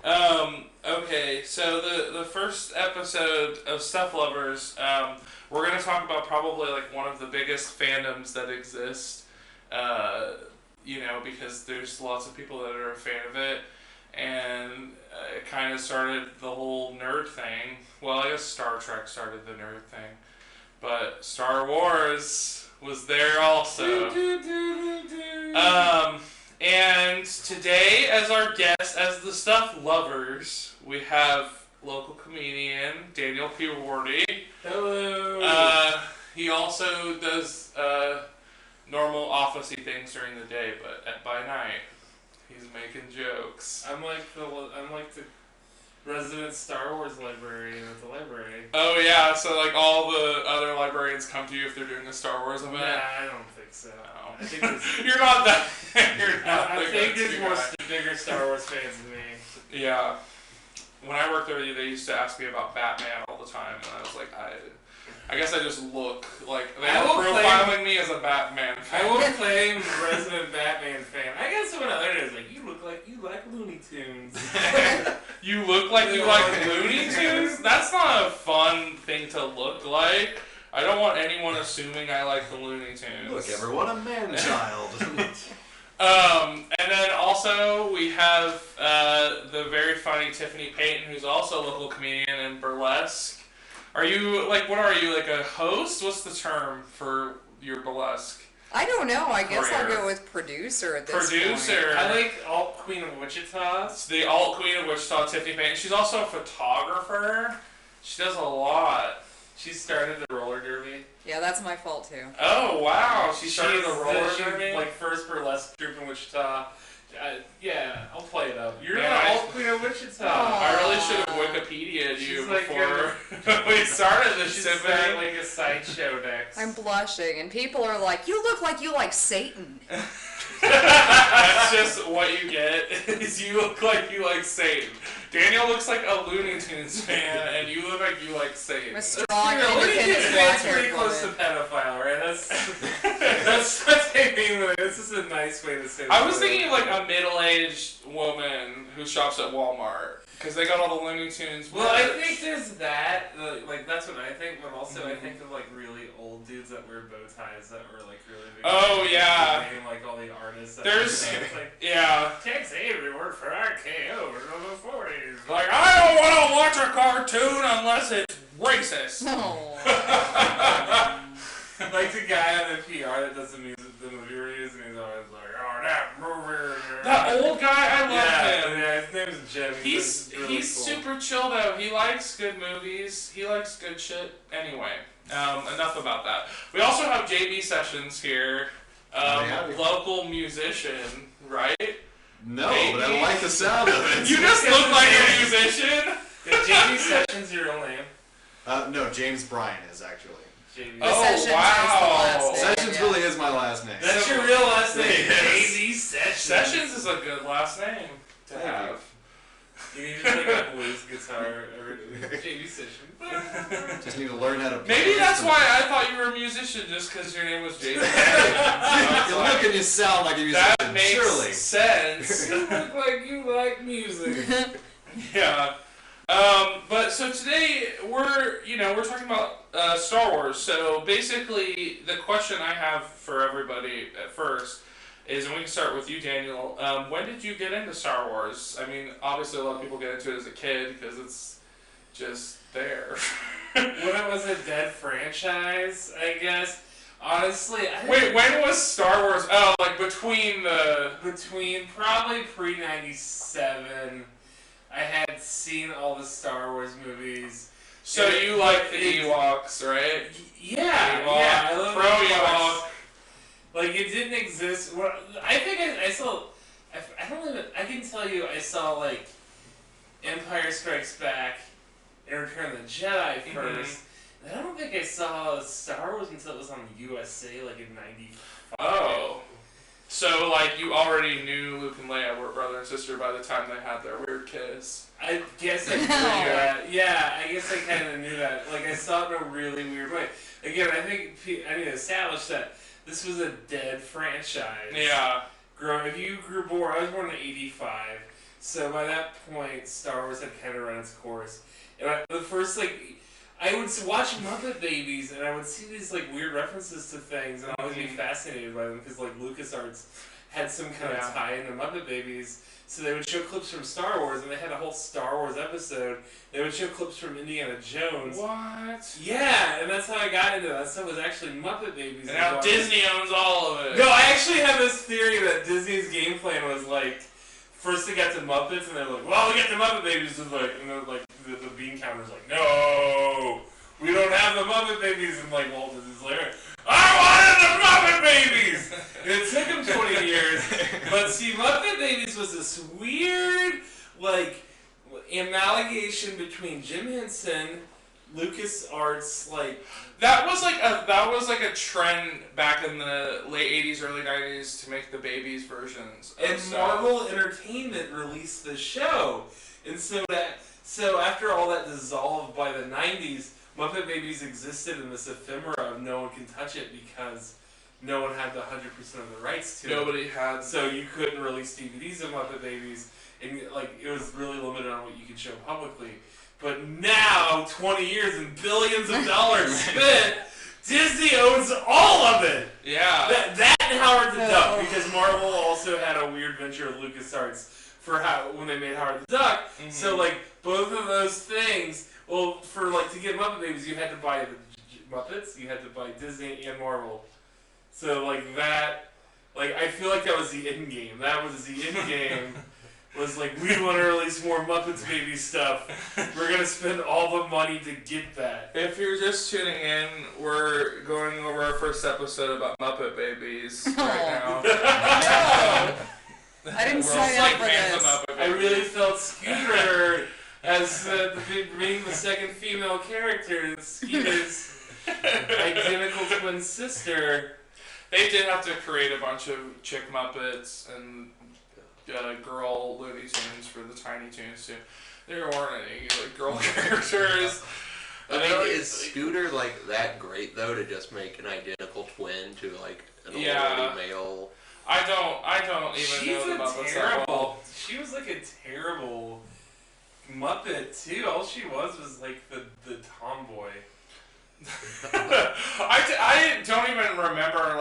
Okay, so the first episode of Stuff Lovers, we're gonna talk about probably like one of the biggest fandoms that exist. Because there's lots of people that are a fan of it, and it kind of started the whole nerd thing. Well, I guess Star Trek started the nerd thing, but Star Wars was there also. And today, as our guest, as the Stuff Lovers, we have local comedian Daniel Pewewardy. Hello. He also does normal officey things during the day, but by night, he's making jokes. I'm like the resident Star Wars librarian at the library. Oh yeah, so like all the other librarians come to you if they're doing a Star Wars event? Nah, I don't think so. No. I think there's, You're not that. You're not I think there's bigger Star Wars fans than me. Yeah. When I worked there, they used to ask me about Batman all the time, and I was like, I guess I just look like they were profiling me as a Batman fan. I will claim resident Batman fan. I guess one other is like you look like you like Looney Tunes. You look like you like Looney Tunes? That's not a fun thing to look like. I don't want anyone assuming I like the Looney Tunes. Look, everyone, a man-child. And then also we have the very funny Tiffany Payton, who's also a local comedian in burlesque. Are you, what are you, like a host? What's the term for your burlesque? I don't know. I guess Career. I'll go with producer at this Producer. point. I like Alt Queen of Wichita. It's the alt queen of Wichita, Tiffany Payton. She's also a photographer. She does a lot. She started the roller derby. Yeah, that's my fault too. Oh, wow. She started the roller She's derby? like first burlesque troupe in Wichita. Yeah, I'll play it up. You're Man, the Alt Queen of Wichita. I really should have Wikipedia'd you She's like before we started this She's symphony. like a sideshow next. I'm blushing, and people are like, "You look like you like Satan." That's just what you get, is you look like you like Satan. Daniel looks like a Looney Tunes fan, and you look like you like Satan. I'm a strong, independent, It's pretty black-haired close to woman. pedophile, right? That's what they mean with it. This is a nice way to say it. I was thinking of like a middle-aged woman who shops at Walmart, because they got all the Looney Tunes. Well, I merch. think there's that. Like that's what I think, but also I think of like really old dudes that wear bow ties that were like really big. Oh, yeah. Name, like all the artists. That There's, like, yeah. Tex Avery worked for RKO in the 40s. Like, I don't want to watch a cartoon unless it's racist. No. Like the guy on the PR that does the movie reviews, and he's always like, "Oh, that movie." That old guy, I love him. Yeah, his name is Jim. He's really cool. super chill though. He likes good movies. He likes good shit. Anyway, enough about that. We also have JB Sessions here, local musician, right? No, but I like the sound of it. You just look like a musician. Is JB Sessions your real name? No, James Bryan is actually. JB. Oh, Sessions wow. is the last name, Sessions yeah. really is my last name. That's your real last name. Yes. JB Sessions. Sessions is a good last name to Thank have. You need to take a blues guitar originally. JB Sessions. Just need to learn how to play. Maybe that's instrument. why I thought you were a musician, just because your name was Jason. You look and you sound like a musician. That makes surely. sense. You look like you like music. Yeah. But so today we're talking about Star Wars. So basically, the question I have for everybody at first is, and we can start with you, Daniel. When did you get into Star Wars? I mean, obviously a lot of people get into it as a kid because it's just there. When it was a dead franchise, I guess. Honestly, Wait, when was Star Wars? Oh, like between probably pre-97, I had seen all the Star Wars movies. So you like the Ewoks, right? Yeah, Ewok, yeah, I love pro the Ewoks. Ewok. Like, it didn't exist. I think I saw. I don't even. I can tell you, I saw like Empire Strikes Back and Return of the Jedi first. And I don't think I saw Star Wars until it was on USA, like in '95. Oh. So, like, you already knew Luke and Leia were brother and sister by the time they had their weird kiss. I guess I knew that. Yeah, I guess I kind of knew that. Like, I saw it in a really weird way. Again, I think I need to establish that this was a dead franchise. Yeah. If you grew born, I was born in '85. So by that point, Star Wars had kind of run its course. And the first, I would watch Muppet Babies, and I would see these, weird references to things, and I would always be fascinated by them, because, LucasArts had some kind of tie into Muppet Babies. So they would show clips from Star Wars, and they had a whole Star Wars episode. They would show clips from Indiana Jones. What? Yeah, and that's how I got into that stuff, was actually Muppet Babies. And now Disney owns all of it. No, I actually have this theory that Disney's game plan was, first they got the Muppets, and they're like, well, we got the Muppet Babies, and the bean counter's like, no, we don't have the Muppet Babies, and Walt Disney's like, I wanted the Muppet Babies! And it took him 20 years, but see, Muppet Babies was this weird, amalgamation between Jim Henson, LucasArts, that was like a trend back in the late 80s, early 90s to make the babies versions. And Marvel Entertainment released the show. And so after all that dissolved by the 90s, Muppet Babies existed in this ephemera of no one can touch it because no one had the 100% of the rights to it. Nobody had. So you couldn't release DVDs of Muppet Babies, and it was really limited on what you could show publicly. But now, 20 years and billions of dollars spent, Disney owns all of it! Yeah. That and Howard the Duck, because Marvel also had a weird venture with LucasArts when they made Howard the Duck. Mm-hmm. So, both of those things, to get Muppet Babies, you had to buy the Muppets, you had to buy Disney and Marvel. So, I feel like that was the end game. That was the end game. Was we want to release more Muppets Baby stuff. We're going to spend all the money to get that. If you're just tuning in, we're going over our first episode about Muppet Babies right now. I didn't sign up for this. I really felt Scooter as being the second female character. Scooter's identical twin sister. They did have to create a bunch of chick Muppets and girl Looney Tunes for the Tiny Toons too. There weren't any girl characters. Is Scooter that great though to just make an identical twin to an already male? I don't even know the Muppets that well. She was a terrible Muppet too. All she was the tomboy. I don't even remember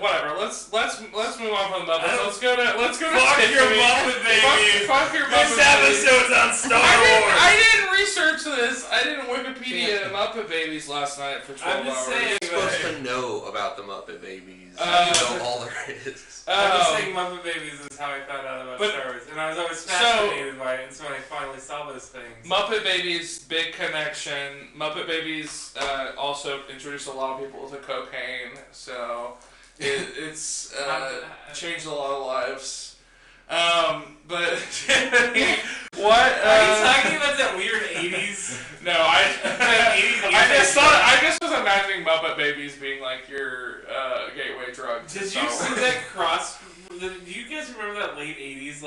whatever. Let's move on from the Muppets. Let's go to fuck Tiffany. Your Muppet Baby. Fuck your Muppet This episode's on Star Wars. I didn't research this. I didn't Wikipedia Muppet Babies last night for 12 hours. Saying, you're supposed to know about the Muppet Babies. You know all there is. I'm just saying Muppet Babies is how I found out about Star Wars, and I was always fascinated by it. And so when I finally saw those things, Muppet Babies, big connection. Muppet Babies also introduced a lot of people to cocaine, so it's changed a lot of lives. But what? Are you talking about that weird 80s? No, I just was imagining Muppet Babies being your gateway drug. Did you see that cross? Do you guys remember that late 80s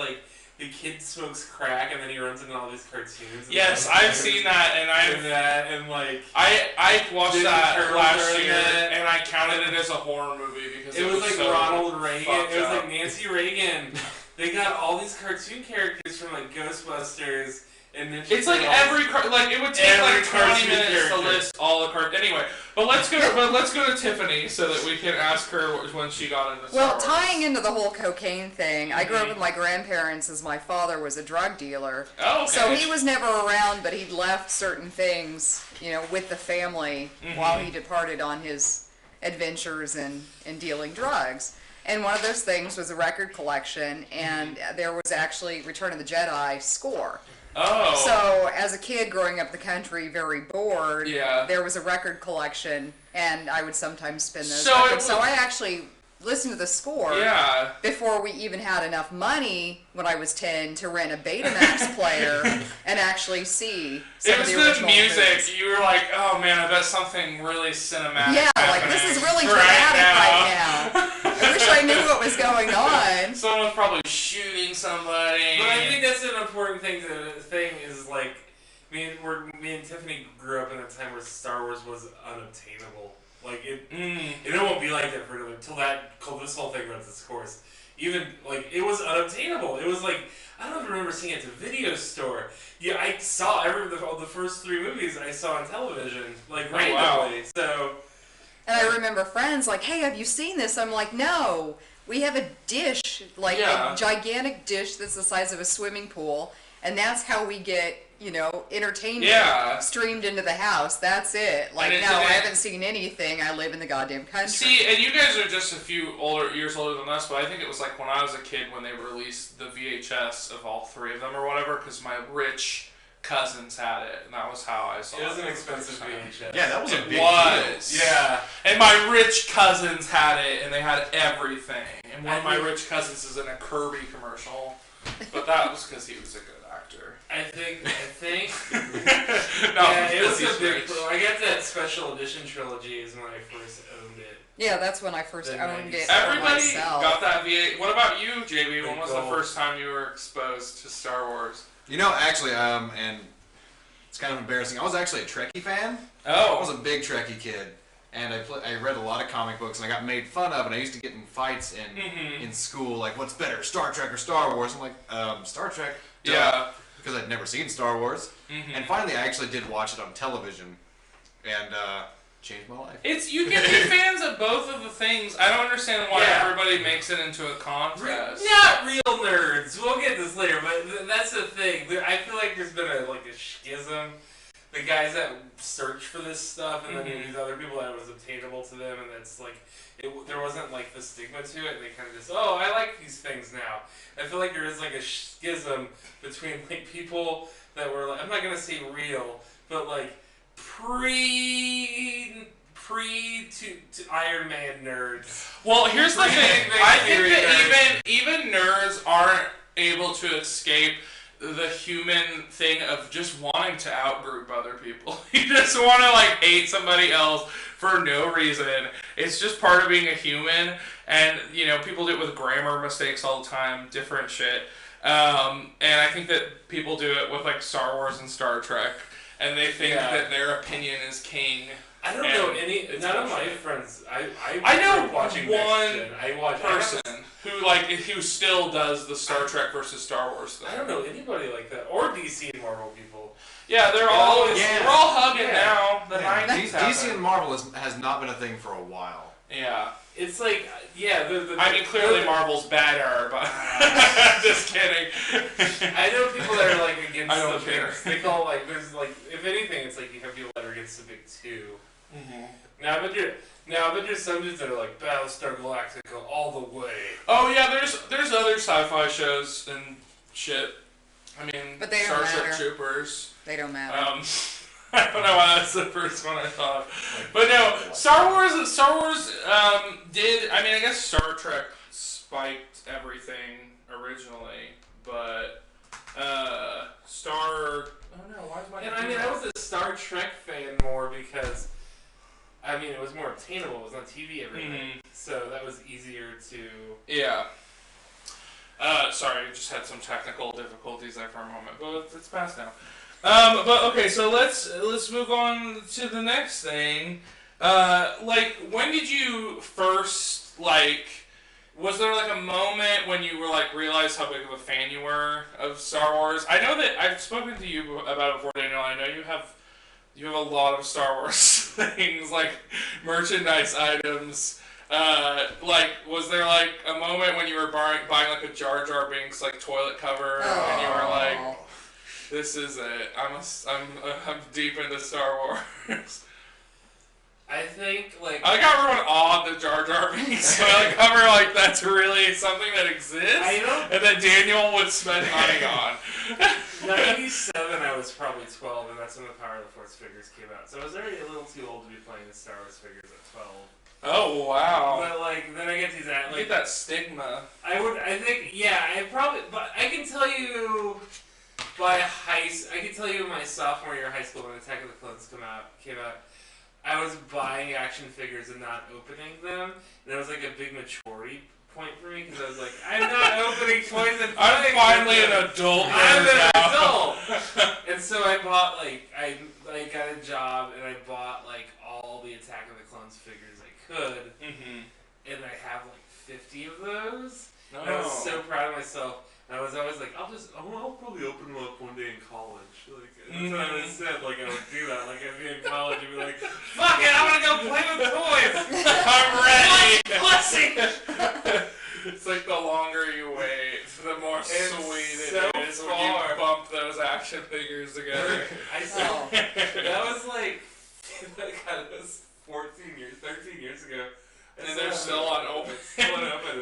the kid smokes crack and then he runs into all these cartoons? Yes, I've seen that, and I watched that last year, and I counted it as a horror movie because it was so Ronald Reagan. It was Nancy Reagan. They got all these cartoon characters from Ghostbusters. And then it's every it would take 20 minutes to list all the cards. Anyway, but let's go to Tiffany so that we can ask her when she got into Star Wars. Tying into the whole cocaine thing, I grew up with my grandparents as my father was a drug dealer. Oh, okay. So he was never around, but he'd left certain things, with the family while he departed on his adventures in dealing drugs. And one of those things was a record collection, and there was actually Return of the Jedi score. Oh. So, as a kid growing up the country, very bored, yeah. There was a record collection, and I would sometimes spin those records. So I actually listened to the score before we even had enough money when I was 10 to rent a Betamax player and actually see some of the original It was the music. movies. You were like, oh man, I bet something really cinematic. Yeah, this is really dramatic right now. I wish I knew what was going on. Someone's probably shooting somebody. But I think that's an important thing is me and Tiffany grew up in a time where Star Wars was unobtainable. It won't be like that until this whole thing runs its course. even like it was unobtainable. It was like I don't even remember seeing it at the video store. Yeah, I saw the first 3 movies I saw on television like randomly. Wow. So. And I remember friends like, hey, have you seen this? I'm like, no. We have a dish, like a gigantic dish that's the size of a swimming pool, and that's how we get, entertainment streamed into the house. That's it. Like, no, I haven't seen anything. I live in the goddamn country. See, and you guys are just a few years older than us, but I think it was like when I was a kid when they released the VHS of all 3 of them or whatever, because my rich cousins had it, and that was how I saw it. It was an expensive VHS. Yeah, that was a big deal. Yeah. And my rich cousins had it, and they had everything. And one of my rich cousins is in a Kirby commercial, but that was because he was a good actor. I think. No, yeah, it was a big. rich. I got that special edition trilogy is when I first owned it. Yeah, that's when I first owned it. Everybody myself. got that VA. What about you, JB? When was the first time you were exposed to Star Wars? Actually, and it's kind of embarrassing. I was actually a Trekkie fan. Oh. I was a big Trekkie kid, and I read a lot of comic books, and I got made fun of, and I used to get in fights in school, like, what's better, Star Trek or Star Wars? I'm like, Star Trek. Duh. Yeah. Because I'd never seen Star Wars. And finally, I actually did watch it on television, and changed my life. You can be fans of both of the things. I don't understand why everybody makes it into a contest. Not real nerds. We'll get this later, but that's the thing. I feel like there's been a schism. The guys that search for this stuff, and then these other people that it was obtainable to them, and it's like there wasn't like the stigma to it. They kind of just, I like these things now. I feel like there is like a schism between like people that were like, I'm not gonna say real, but like pre to Iron Man nerds. Well, here's the thing. I think that even nerds aren't able to escape the human thing of just wanting to outgroup other people. You just want to like hate somebody else for no reason. It's just part of being a human, and people do it with grammar mistakes all the time, different shit. And I think that people do it with like Star Wars and Star Trek, and they think that their opinion is king. I don't know any. None of my friends. I know watching one person who still does the Star Trek versus Star Wars thing. I don't know anybody like that, or DC and Marvel people. Yeah, we're all hugging now. The 90s DC and Marvel has not been a thing for a while. Yeah. It's like, clearly Marvel's better, but just kidding. I know people that are like against I don't the care. big. They call there's like, if anything, it's like you have people that are against the big 2. Now, but there's some dudes that are like Battlestar Galactica all the way. Oh yeah, there's other sci-fi shows and shit. I mean, but they Star don't Trek matter. Troopers. They don't matter. I don't know why that's the first one I thought of. But no, Star Wars did, I guess Star Trek spiked everything originally, but why is my I was a Star Trek fan more because, it was more obtainable. It was on TV every night, so that was easier to... Yeah. Sorry, just had some technical difficulties there for a moment, but it's past now. But okay, so let's move on to the next thing. When did you first was there like a moment when you were realized how big of a fan you were of Star Wars? I know that I've spoken to you about it before, Daniel. I know you have a lot of Star Wars things, like merchandise items. Was there a moment when you were buying a Jar Jar Binks toilet cover, and you were like, "This is it. I'm deep into Star Wars." I think I got everyone awed the Jar Jar Binks toilet cover. That's really something that exists, and that Daniel would spend money on. 97, I was probably 12, and that's when the Power of the Force figures came out. So I was already a little too old to be playing the Star Wars figures at 12. Oh wow! But then I get these you get that stigma. But I can tell you I can tell you my sophomore year of high school when Attack of the Clones came out. I was buying action figures and not opening them, and it was a big maturity point for me because I was like, I'm not opening toys and I'm finally an adult. I'm an adult. And so I bought I got a job and I bought all the Attack of the Clones figures I could, and I have 50 of those. And I was so proud of myself. And I was always like, I'll probably open them up one day in college. Like, that's what I always said, like, I would do that. Like, I'd be in college and be like, fuck it, I'm gonna go play with toys! I'm ready! Pussy! It's like the longer you wait, the more sweet so it is when you bump those action figures together. That was like, God, it was 13 years ago. And they're still unopened.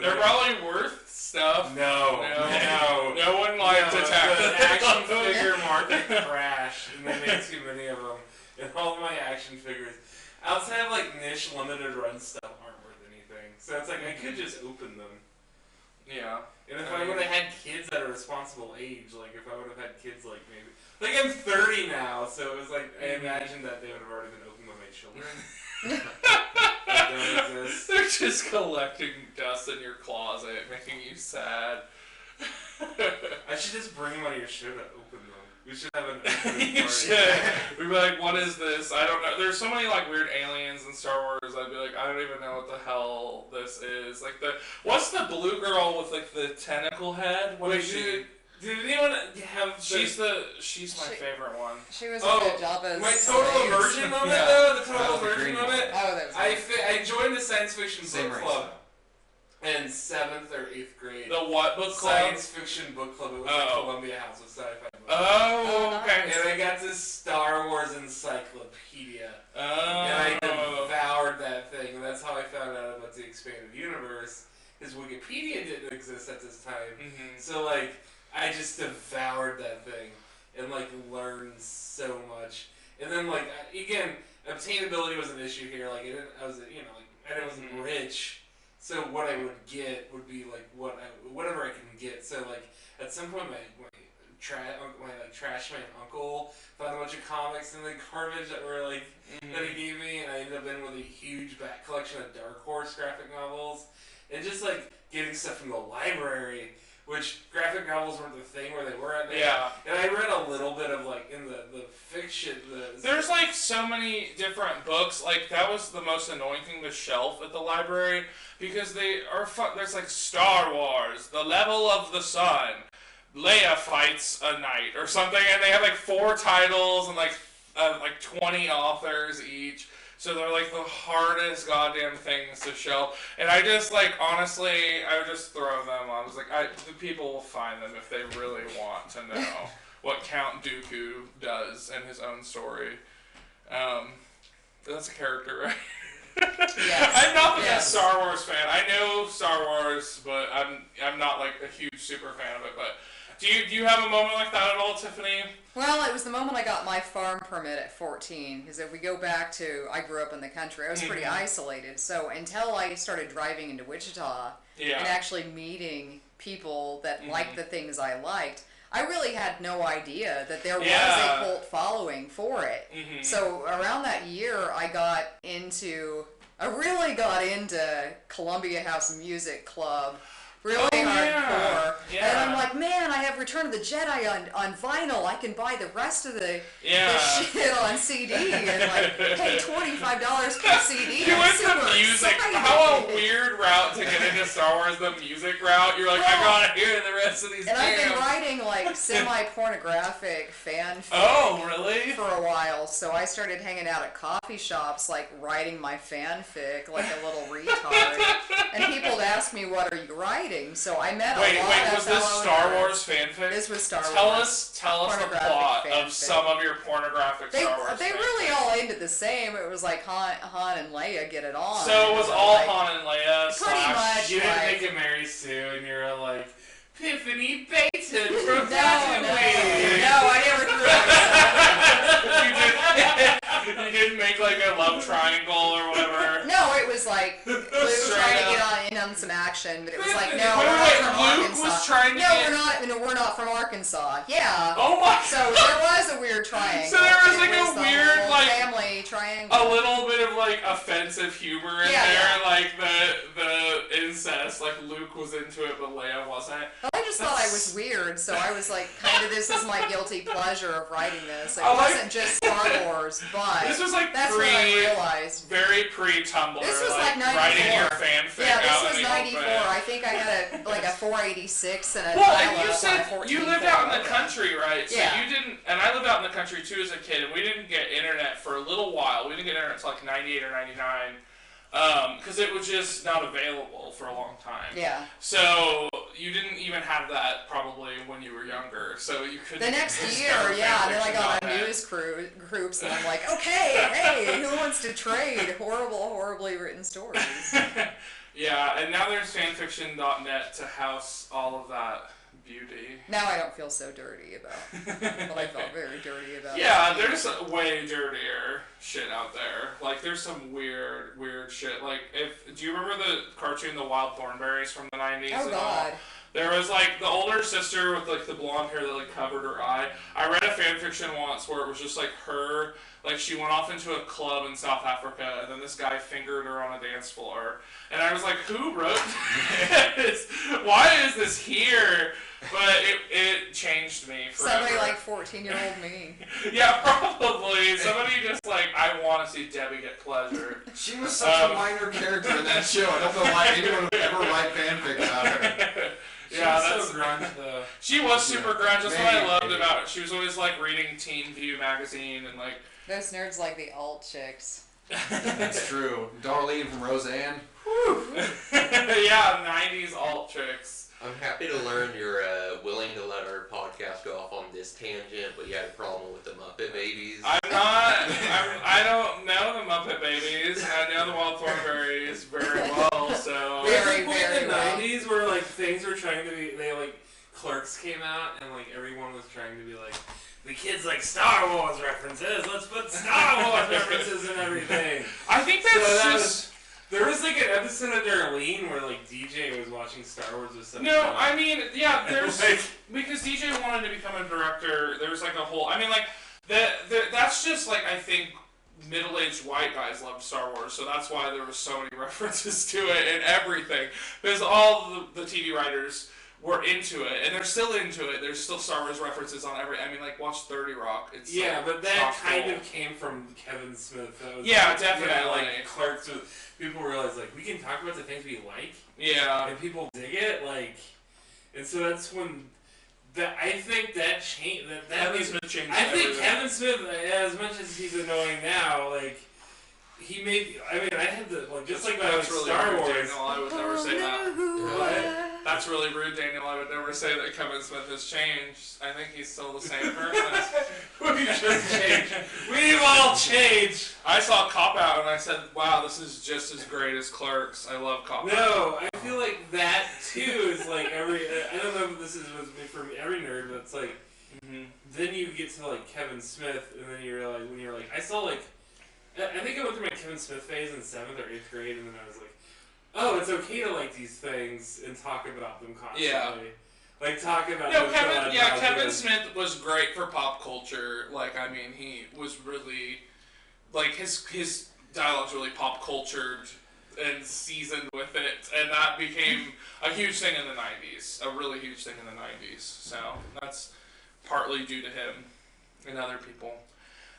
They're probably worth stuff. No one liked to tackle the action figure market crash, and they made too many of them. And all of my action figures, outside of like niche limited run stuff, aren't worth anything. So it's like I could just open them. Yeah. And if I would have had kids at a responsible age, like if I would have had kids like maybe, like I'm 30 now, so it was like I imagined that they would have already been opened by my children. Don't exist. They're just collecting dust in your closet, making you sad. I should just bring them out of your show to open them. We should have an opening You party. should. We'd be like, what is this? I don't know. There's so many like weird aliens in Star Wars. I'd be like, I don't even know what the hell this is. Like what's the blue girl with like the tentacle head? What is she? Did anyone have? She's my favorite one. She was with Jabba's. My total immersion moment though. The total immersion moment. Oh, that was. I joined the science fiction Same book race, club in 7th or 8th grade. The what book club? Science fiction book club. It was at Columbia House of Sci-Fi. Oh, okay. And I got this Star Wars encyclopedia. Oh. And I devoured that thing. And that's how I found out about the expanded universe. Because Wikipedia didn't exist at this time. Mm-hmm. So, like, I just devoured that thing. And, like, learned so much. And then, like, again, obtainability was an issue here. Like, I wasn't rich. So what I would get would be, like, whatever I can get. So, like, at some point, my trash man uncle found a bunch of comics and the garbage that were like that he gave me, and I ended up in with a huge back collection of Dark Horse graphic novels, and just like getting stuff from the library, which graphic novels weren't the thing where they were at. Yeah. And I read a little bit of like in the fiction. There's like so many different books. Like that was the most annoying thing to shelf at the library because they are there's like Star Wars, The Level of the Sun, Leia Fights a Knight or something, and they have like 4 titles and like 20 authors each. So they're like the hardest goddamn things to shelf. And I just like honestly, I would just throw them on. I was like, the people will find them if they really want to know what Count Dooku does in his own story. That's a character, right? Yes. I'm not the best Star Wars fan. I know Star Wars, but I'm not like a huge super fan of it. But do you have a moment like that at all, Tiffany? Well, it was the moment I got my farm permit at 14. Because if we go back to, I grew up in the country, I was pretty isolated. So until I started driving into Wichita and actually meeting people that liked the things I liked, I really had no idea that there was a cult following for it. Mm-hmm. So around that year, I really got into Columbia House Music Club. Really hardcore. Yeah. And I'm like, man, I have Return of the Jedi on vinyl. I can buy the rest of the shit on CD and like pay $25 per CD. You went to music. How a weird route to get into Star Wars, the music route. You're like, I gotta hear the rest of these And jams. I've been writing like semi-pornographic fanfic for a while. So I started hanging out at coffee shops, like writing my fanfic like a little retard. And people would ask me, what are you writing? So I met a lot of was this Star Wars fanfic? This was Star Wars. Tell us the plot fanfic. of some of your pornographic Star Wars They really all ended the same. It was like Han and Leia get it on. So it was all like, Han and Leia. Pretty much. You didn't think of Mary Sue, and you're like, Tiffany Payton from Tatooine. No, I never threw it. You didn't make like a love triangle or whatever. No, it was like Luke trying to get in on some action, but it was like, no, we're wait, not from Luke Arkansas. Was trying to We're not from Arkansas. Yeah. Oh my. So there was a weird triangle. So there was like a the weird whole like family family triangle. a little bit of like offensive humor in there, like the incest. Like Luke was into it, but Leia wasn't. Well, I just thought I was weird, so I was like, kind of, this is my guilty pleasure of writing this. It wasn't just Star Wars, but this was like that's what I realized. Very pre-Tumblr. This was like 94. Writing your fanfic. Yeah, this out was in the 94. open. I think I had a 486 and a Well, and dial-up you on a said 14 you lived out in the photo. country, right? So Yeah. you didn't, and I lived out in the country too as a kid, and we didn't get internet for a little while. We didn't get internet until like 98 or 99, because it was just not available for a long time. Yeah. So you didn't even have that probably when you were younger, so you couldn't. The next year, yeah, and then I got on news groups, and I'm like, okay, hey, who wants to trade horribly written stories? Yeah, and now there's fanfiction.net to house all of that beauty. Now I don't feel so dirty about what I felt very dirty about. Yeah, there's way dirtier shit out there. Like, there's some weird shit. Like, do you remember the cartoon The Wild Thornberrys from the 90s? Oh, God. There was, like, the older sister with, like, the blonde hair that, like, covered her eye. I read a fanfiction once where it was just, like, her, like, she went off into a club in South Africa, and then this guy fingered her on a dance floor. And I was like, who wrote this? Why is this here? But it changed me forever. Somebody like 14-year-old me. Yeah, probably. Somebody just like, I want to see Debbie get pleasure. She was such a minor character in that show. I don't know why anyone would ever write fanfic about her. Yeah, She was that's so grunge though. She was super grunge. That's what I loved maybe. about it. She was always like reading Teen View magazine and like. Those nerds like the alt chicks. That's true. Darlene from Roseanne. Yeah, 90s alt chicks. I'm happy to learn you're willing to let our podcast go off on this tangent, but you had a problem with the Muppet Babies. I don't know the Muppet Babies. I know the Wild Thornberries very well, so. There's Very, a point very in the well. 90s where like things were trying to be, Clerks came out and like everyone was trying to be like, the kids like Star Wars references, let's put Star Wars references and everything. I think that's There was like an episode of Darlene where like DJ was watching Star Wars or something. No, I mean, yeah, there's Like- because DJ wanted to become a director. There's like a whole. I mean, like that's just like I think middle-aged white guys loved Star Wars, so that's why there were so many references to it and everything. Because all the TV writers were into it, and they're still into it. There's still Star Wars references on every. I mean, like watch 30 Rock. It's Yeah, like, but that kind chock-full. of came from Kevin Smith. That was Yeah, like, definitely. Yeah, like Clerks. People realize like we can talk about the things we like, Yeah. and people dig it. Like, and so that's when that I think that changed. That Kevin means, Smith changed I think everything. Kevin Smith, as much as he's annoying now, like he made. I mean, I had the like just like about That's really Star rude, Wars. Daniel. I would never say that. What? That's really rude, Daniel. I would never say that Kevin Smith has changed. I think he's still the same person. We just changed. We've all changed. I saw Cop Out and I said, wow, this is just as great as Clerks. I love Cop Out. No, I feel like that too is like every. I don't know if this was for every nerd, but it's like then you get to like Kevin Smith, and then you realize when you're like, I saw like, I think I went through my Kevin Smith phase in 7th or 8th grade, and then I was like, oh, it's okay to like these things and talk about them constantly. Yeah. Like talk about. No, them Kevin. Yeah, about Kevin them. Smith was great for pop culture. Like, I mean, he was really, like, his dialogue's really pop cultured and seasoned with it, and that became a huge thing in the '90s. A really huge thing in the '90s. So that's partly due to him and other people.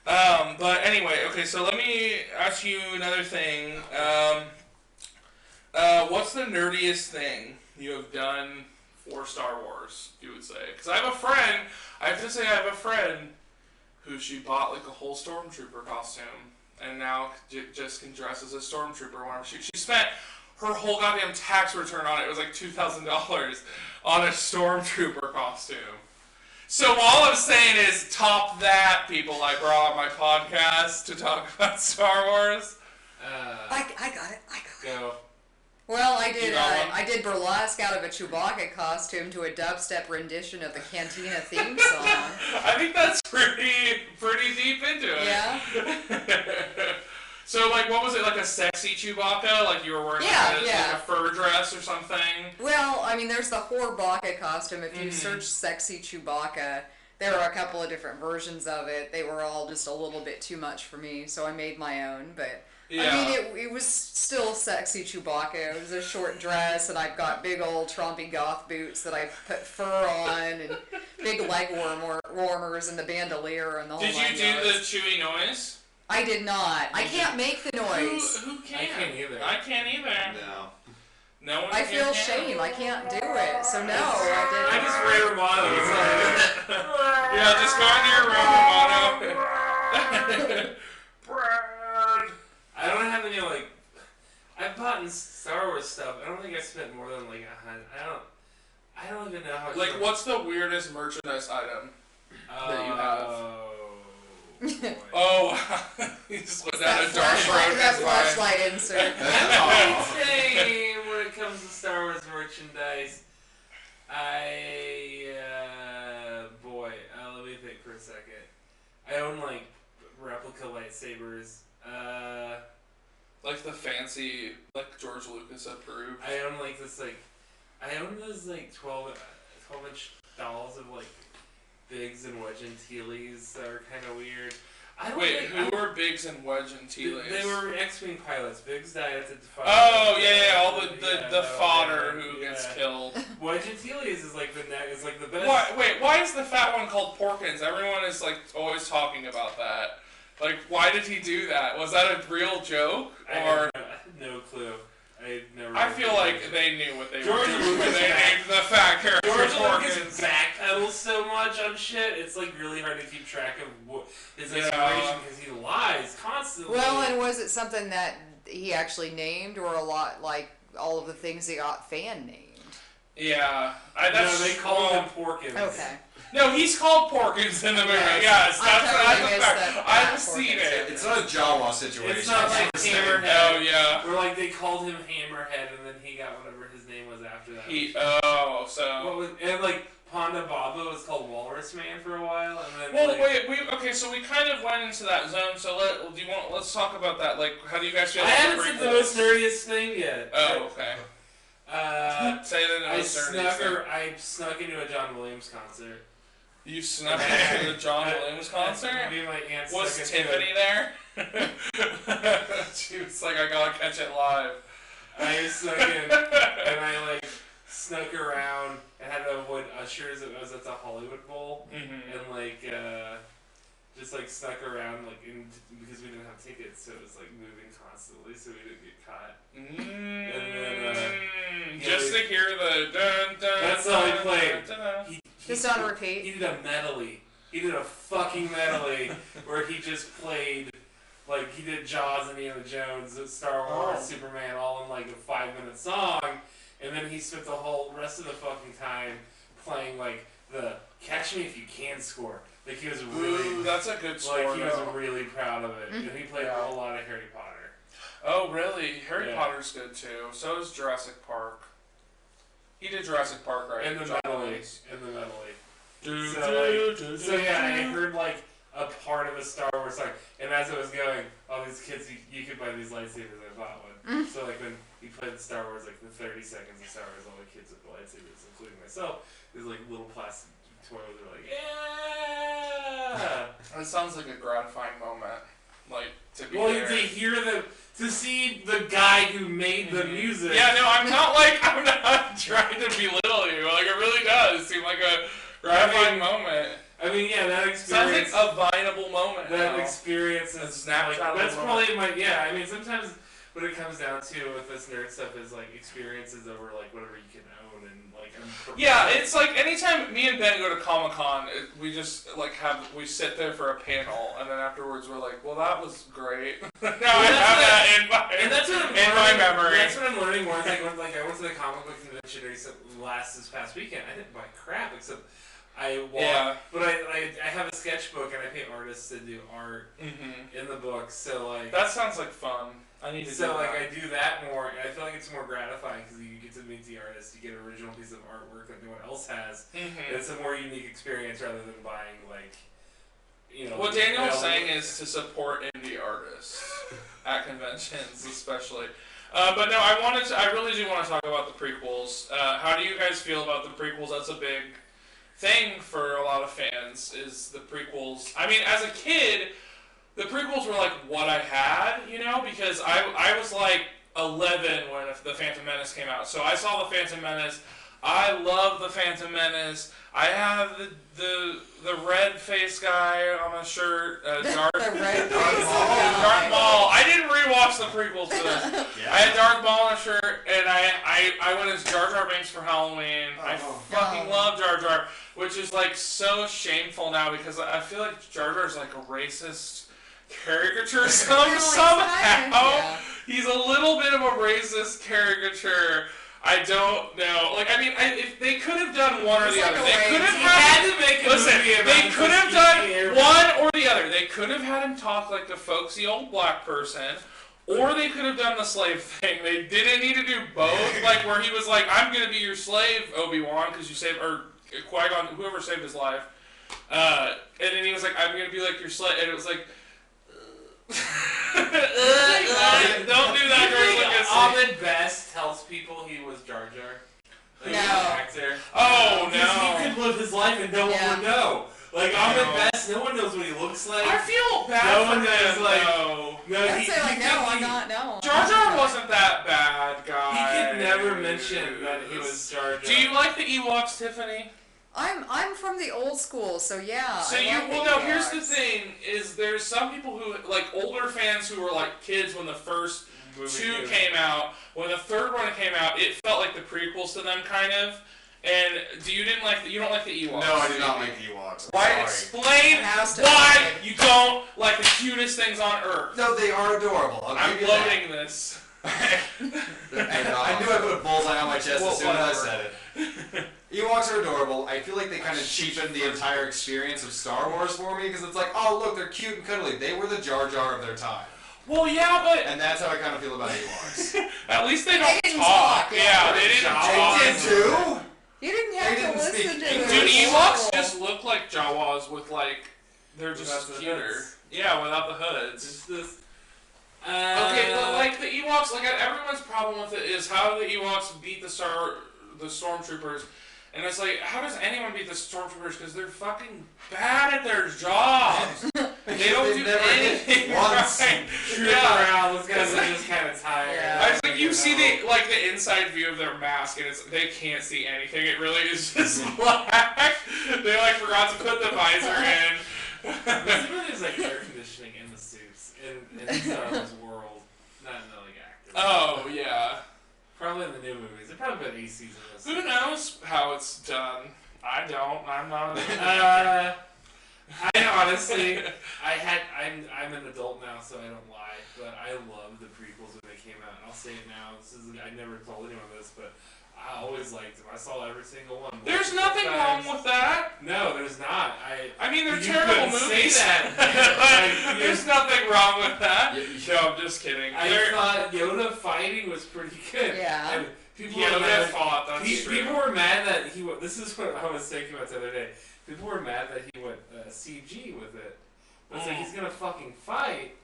But anyway, okay. So let me ask you another thing. What's the nerdiest thing you have done for Star Wars, you would say? Because I have a friend, I have to say I have a friend who she bought like a whole Stormtrooper costume and now just can dress as a Stormtrooper whenever she spent her whole goddamn tax return on it. It was like $2,000 on a Stormtrooper costume. So all I'm saying is top that, people I brought on my podcast to talk about Star Wars. I got it. Go. Well, You got one? I did burlesque out of a Chewbacca costume to a dubstep rendition of the Cantina theme song. I think that's pretty deep into it. Yeah. So, like, what was it, like a sexy Chewbacca? Like you were wearing like a fur dress or something? Well, I mean, there's the Whore-Bacca costume. If you search sexy Chewbacca, there were a couple of different versions of it. They were all just a little bit too much for me, so I made my own. But Yeah. I mean, it was still sexy Chewbacca. It was a short dress, and I've got big old Trumpy goth boots that I put fur on, and big leg warmers, and the bandolier, and the whole Did you nine do yards. the chewy noise? I did not. I can't make the noise. Who can? I can't either. I can't either. No. No one I can. feel shame. I can't do it. So no, I I didn't. just Ray Romano. It's like, Yeah, just go into your room, Romano. Brad. I don't have any like. I've bought Star Wars stuff. I don't think I spent more than like $100. I don't even know how. Like, what's the weirdest merchandise item that you have? Boy. Oh, you just went down a dark Flashlight, road. that That's fine. flashlight insert. I would say when it comes to Star Wars merchandise, let me think for a second. I own like replica lightsabers. Like the fancy, like George Lucas approved. I own like this I own those like 12-inch dolls of like Biggs and Wedge Antilles that are kind of weird. I don't Wait, think who were Biggs and Wedge Antilles? They were X-Wing pilots. Biggs died at the fire. Oh yeah, all the fodder yeah, who gets yeah. killed. Wedge Antilles is like the best. Why is the fat one called Porkins? Everyone is like always talking about that. Like, why did he do that? Was that a real joke? Or I have no clue. I feel like they knew what they were George doing Lucas when they back- named the fat character George Porkins. Lucas backpedals so much on shit. It's like really hard to keep track of his Yeah. inspiration because he lies constantly. Well, and was it something that he actually named, or a lot like all of the things he got fan named? Yeah, no, they call him Porkins. Okay. No, he's called Porkins in the movie. Yes. Yes, I totally that's a missed fact. that. I've Yeah, seen Porkins. it. It's not a Jawa situation. It's not like It's the same. Hammerhead. Oh yeah. Where like they called him Hammerhead, and then he got whatever his name was after that. And like Ponda Baba was called Walrus Man for a while, and then Well, like, okay, so we kind of went into that zone. So let's talk about that. Like, how do you guys feel I about haven't the said the prequels? most nerdiest thing yet. Oh, okay. Say the I most nerdiest thing. I snuck into a John Williams concert. You snuck into the John Williams concert? Me and my aunt Was snuck into Tiffany there? She was like, I gotta catch it live. I snuck in, and I like snuck around and had to avoid ushers. It was at the Hollywood Bowl, and like just like snuck around like because we didn't have tickets, so it was like moving constantly, so we didn't get caught. And then just to hear the dun dun. That's all he played. Dun, dun. Just on repeat. He did a medley. He did a fucking medley where he just played, like, he did Jaws, Indiana Jones, Star Wars, Superman, all in like a 5-minute song, and then he spent the whole rest of the fucking time playing like the Catch Me If You Can score. Like he was really, Ooh, that's a good score. like he was though. really proud of it, and he played a whole lot of Harry Potter. Oh, really? Harry Yeah. Potter's good too. So is Jurassic Park. He did Jurassic Park, right? And the John medley. Williams. And the medley. Do, So, do, like, do, so yeah, I do. heard like a part of a Star Wars song, and as I was going, all these kids, you could buy these lightsabers. I bought one. So like when he played Star Wars, like the 30 seconds of Star Wars, all the kids with the lightsabers, including myself, these like little plastic toys were like, yeah. It sounds like a gratifying moment. Like to be Well, there. to see the guy who made the music. Yeah, no, I'm not trying to belittle you. Like it really does seem like a gratifying moment. I mean, yeah, that Sounds experience. like a viable moment. That now. experience A is snapshot like, of that's the probably my I mean, sometimes what it comes down to with this nerd stuff is like experiences over like whatever you can own and like. Yeah, it's like anytime me and Ben go to Comic-Con, we just like we sit there for a panel, and then afterwards we're like, well, that was great. Now I have that in my memory. That's what I'm learning more. Like I went to the comic book convention this past weekend. I didn't buy crap except I walked. Yeah. But I have a sketchbook and I pay artists to do art in the book. So like That sounds like fun. I need to do so like that. I do that more, and I feel like it's more gratifying because you get to meet the artist, you get an original piece of artwork that no one else has. It's a more unique experience rather than buying like, you know. What Daniel was saying is to support indie artists at conventions, especially. But no, I really do want to talk about the prequels. How do you guys feel about the prequels? That's a big thing for a lot of fans is the prequels. I mean, as a kid, the prequels were like what I had, you know, because I was like 11 when the Phantom Menace came out. So I saw the Phantom Menace. I love the Phantom Menace. I have the red face guy on my shirt, Darth Maul. I didn't rewatch the prequels for this. I had Darth Maul on a shirt, and I went as Jar Jar Binks for Halloween. I fucking love Jar Jar, which is like so shameful now because I feel like Jar Jar's like a racist caricature somehow. Yeah. He's a little bit of a racist caricature. I don't know. Like, I mean, if they could have done one or the other. They could have had to make a movie about they could have done one or the other. They could have had him talk like the folksy old black person, or they could have done the slave thing. They didn't need to do both. Like, where he was like, "I'm gonna be your slave, Obi-Wan, because you saved," or Qui-Gon, whoever saved his life. And then he was like, "I'm gonna be like your slave," and it was like. Don't do that, George Lucas. Ahmed Best tells people he was Jar Jar. Like, no. Actor. Oh, no. He could live his life and no one would know. Like, Ahmed Best, no one knows what he looks like. I feel bad for him, I'd say, like, no, I'm not, no. Jar Jar wasn't that bad, guy. He could never mention that he was Jar Jar. Do you like the Ewoks, Tiffany? I'm from the old school, so yeah. So here's the thing: is there's some people who like older fans who were like kids when the first two came out. When the third one came out, it felt like the prequels to them, kind of. And you don't like the Ewoks? No, I do not like the Ewoks. Why? Explain why you don't like the cutest things on Earth. No, they are adorable. I'm loading this. I knew I put a bullseye on my chest as soon as I said it. Ewoks are adorable. I feel like they kind of cheapened the entire experience of Star Wars for me because it's like, oh look, they're cute and cuddly. They were the Jar Jar of their time. Well, yeah, but and that's how I kind of feel about Ewoks. At least they don't talk. Yeah, they didn't talk. They did too. You didn't have to listen to them. Dude, Ewoks just look like Jawas with like they're just cuter. Yeah, without the hoods. Okay, but like the Ewoks, like everyone's problem with it is how the Ewoks beat the stormtroopers. And it's like, how does anyone beat the stormtroopers? Because they're fucking bad at their jobs. They don't do anything right. Around. Those guys are just kind of tired. Yeah. I think you see the inside view of their mask, and they can't see anything. It really is just black. They like forgot to put the visor in. There's like air conditioning in the suits in Star Wars world, not in the like actors. Oh yeah. Probably in the new movies. They've probably been ACs in this. Who knows how it's done? I don't. I'm not. I honestly, I'm an adult now, so I don't lie. But I love the prequels when they came out, and I'll say it now. I never told anyone this, but I always liked them. I saw every single one. There's nothing wrong with that. No, there's not. I mean, they're terrible movies. Say that. There's nothing wrong with that. No, I'm just kidding. I thought Yoda fighting was pretty good. Yeah. And people were mad that he went. This is what I was thinking about the other day. People were mad that he went CG with it. But it's like he's gonna fucking fight.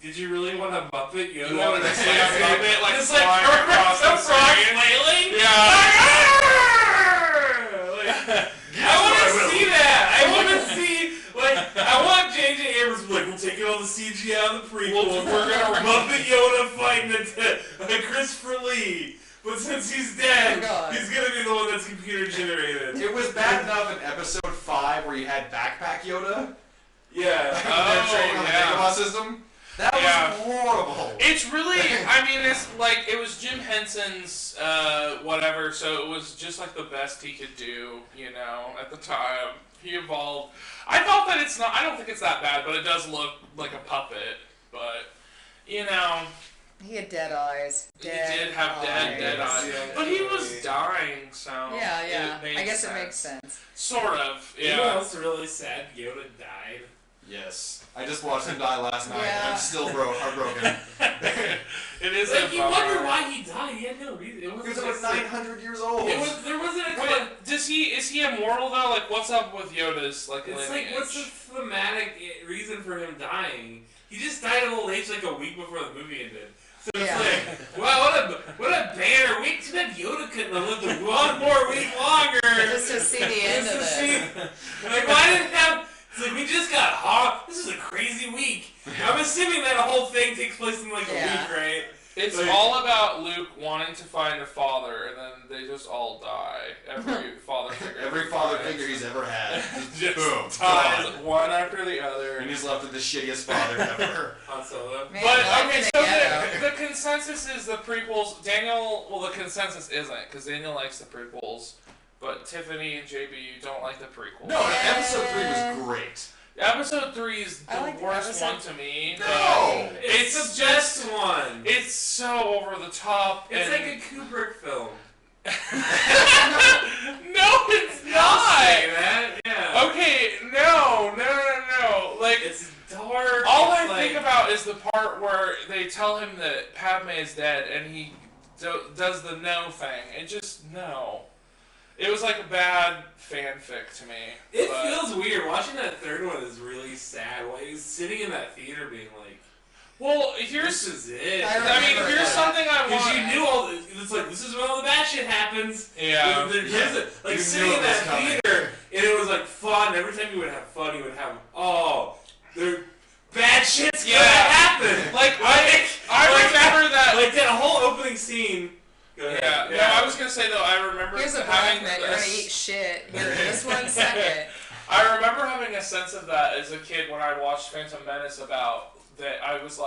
Did you really want a Muppet Yoda? You wanted to see a Muppet like just flying across the screen? Flailing? Yeah. I want to see that. I want to see, I want J.J. Abrams to be like, we're taking all the CG out of the prequel. We're gonna Muppet Yoda fighting Christopher Lee. But since he's dead, he's gonna be the one that's computer generated. It was bad enough in episode 5 where you had Backpack Yoda. Yeah. They're training on the Dagobah system. That was horrible. It's really, I mean, it's like, it was Jim Henson's whatever, so it was just like the best he could do, you know, at the time. He evolved. I thought that it's not, I don't think it's that bad, but it does look like a puppet. But, you know. He had dead eyes. He did have dead eyes. Yeah, but he was dying, so. Yeah. I guess it makes sense. Sort of, yeah. You know what's really sad? Yoda died. Yes. I just watched him die last night, Yeah. and I'm still heartbroken. It is like, a you bummer. wonder why he died. He had no reason. It Because was 900 years old. There wasn't a Wait, is he immortal though? Like, what's up with Yoda's It's lineage? like, what's the thematic reason for him dying? He just died of old age like a week before the movie ended. So it's like, wow, what a banner week. Too bad Yoda couldn't have lived one more week longer. Just to see the end of it. Like, why didn't have... It's like, we just got hot. This is a crazy week. I'm assuming that whole thing takes place in like a week, right? It's all about Luke wanting to find a father, and then they just all die. Every father figure he's ever had. Just boom, dies one after the other. And he's left with the shittiest father ever. Han Solo. Man, But, okay, so the consensus is the prequels. Daniel, well, the consensus isn't, because Daniel likes the prequels. But Tiffany and JB, you don't like the prequels. No, episode 3 was great. Episode 3 is the like worst one to me. No! It's the best one. It's so over the top. It's like a Kubrick film. No, it's not! I'll say that, yeah. Okay, no. Like, it's dark. All I think about is the part where they tell him that Padme is dead, and he does the no thing. It just, no. It was like a bad fanfic to me. It feels weird. Watching that third one is really sad. While he was sitting in that theater being like, well, this is it. Here's something I want. Because you knew all this. It's like, this is when all the bad shit happens. Yeah. Like, sitting in that theater, and it was like fun. Every time you would have fun, you would have, bad shit's gonna happen. Like, I remember that. Like, that whole opening scene. Yeah. No, I was gonna say though, I remember Here's a having you're gonna eat shit. Here, this 1 second. I remember having a sense of that as a kid when I watched Phantom Menace. About that, I was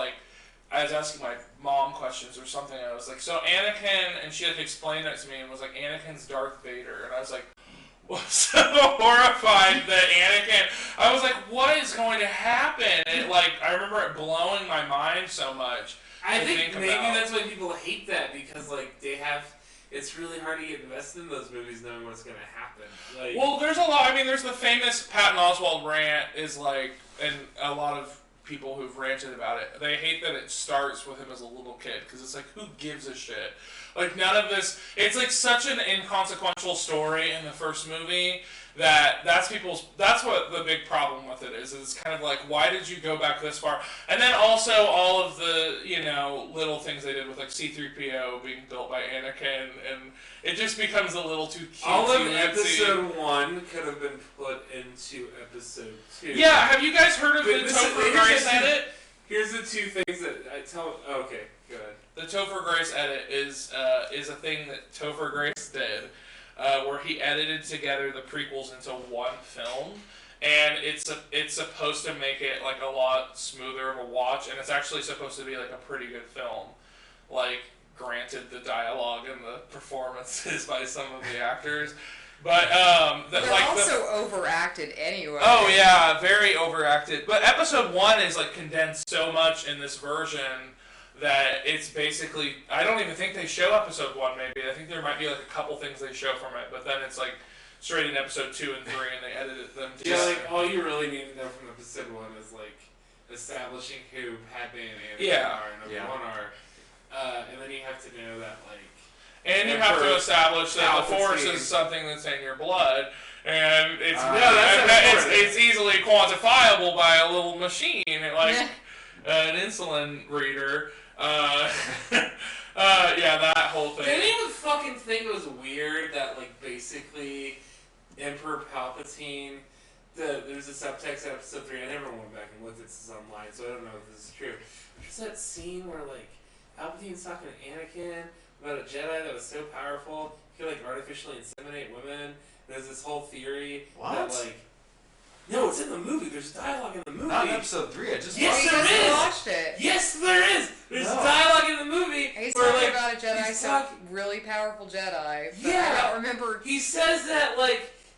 asking my mom questions or something. I was like, so Anakin, and she had explained it to me and was like, Anakin's Darth Vader, and I was like, so horrified that Anakin. I was like, what is going to happen? And I remember it blowing my mind so much. I think maybe that's why people hate that, because it's really hard to get invested in those movies knowing what's going to happen. Well, there's a lot. I mean, there's the famous Patton Oswalt rant and a lot of people who've ranted about it. They hate that it starts with him as a little kid, because it's like, who gives a shit? Like, none of this. It's like such an inconsequential story in the first movie that's what the big problem with it is. It's kind of like, why did you go back this far? And then also all of the, little things they did with like C-3PO being built by Anakin, and it just becomes a little too cute. All of episode 1 could have been put into episode 2. Yeah, have you guys heard of the Topher Grace edit? Here's the two things that I tell. Okay, go ahead. The Topher Grace edit is a thing that Topher Grace did. Where he edited together the prequels into one film, and it's supposed to make it like a lot smoother of a watch, and it's actually supposed to be like a pretty good film. Like, granted, the dialogue and the performances by some of the actors, but they're also overacted anyway. Oh yeah, very overacted. But episode 1 is like condensed so much in this version that it's basically, I don't even think they show episode 1 maybe. I think there might be like a couple things they show from it, but then it's like straight in episode 2 and 3 and they edited them together. Yeah, like all you really need to know from episode 1 is like establishing who Padme and Anakin are and Obi-Wan are. And then you have to know that and you have to establish that the Force is something that's in your blood. And it's easily quantifiable by a little machine, like an insulin reader. That whole thing. Did anyone fucking think it was weird that, basically, Emperor Palpatine, there's a subtext in episode 3, I never went back and looked at this online, so I don't know if this is true. There's that scene where, Palpatine's talking to Anakin about a Jedi that was so powerful, he could, artificially inseminate women. There's this whole theory that, no, it's in the movie. There's dialogue in the movie. Not in episode 3. I just watched it. Yes, there is. There's dialogue in the movie. He's talking about a Jedi, really powerful Jedi. But I don't remember. He says that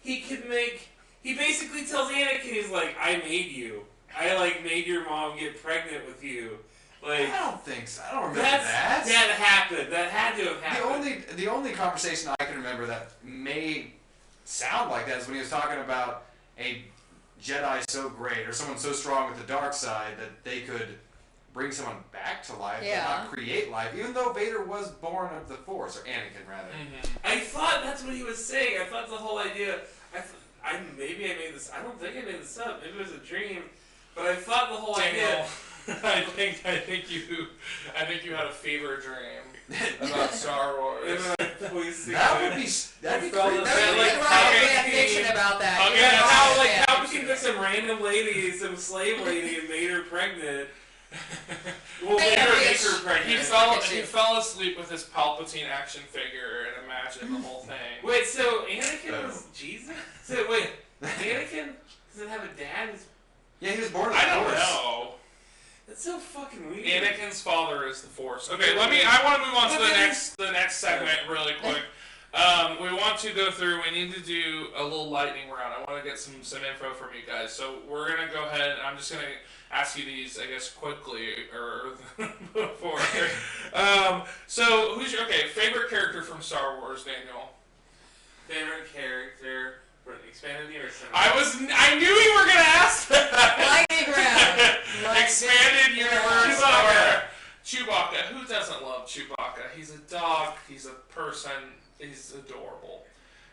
he could make. He basically tells Anakin, he's like, I made you. I made your mom get pregnant with you. I don't think so. I don't remember that. That happened. That had to have happened. The only conversation I can remember that may sound like that is when he was talking about a Jedi so great, or someone so strong with the dark side that they could bring someone back to life, but not create life, even though Vader was born of the Force, or Anakin rather. Mm-hmm. I thought that's what he was saying. I thought the whole idea. Maybe I made this. I don't think I made this up. Maybe it was a dream, but I thought the whole idea I think you had a fever dream about Star Wars. That'd be creepy. Like, Like, fan fiction about that. Okay, You know, how, fan How fiction. she took some random lady, some slave lady, and made her pregnant. Well, Hey, made her bitch. make her pregnant. He fell asleep with his Palpatine action figure and imagined the whole thing. Wait, so Anakin was Jesus? So wait, Anakin doesn't have a dad? Yeah, he was born as I a don't Force. know. That's so fucking weird. Anakin's father is the Force. Okay, I want to move on to the next segment really quick. We want to go through. We need to do a little lightning round. I want to get some info from you guys. So we're gonna go ahead. And I'm just gonna ask you these, I guess, quickly or before. So who's your favorite character from Star Wars, Daniel? Favorite character for an expanded universe? I knew you were gonna ask that. Lightning round. Expanded universe. Chewbacca. Chewbacca. Who doesn't love Chewbacca? He's a dog. He's a person. He's adorable.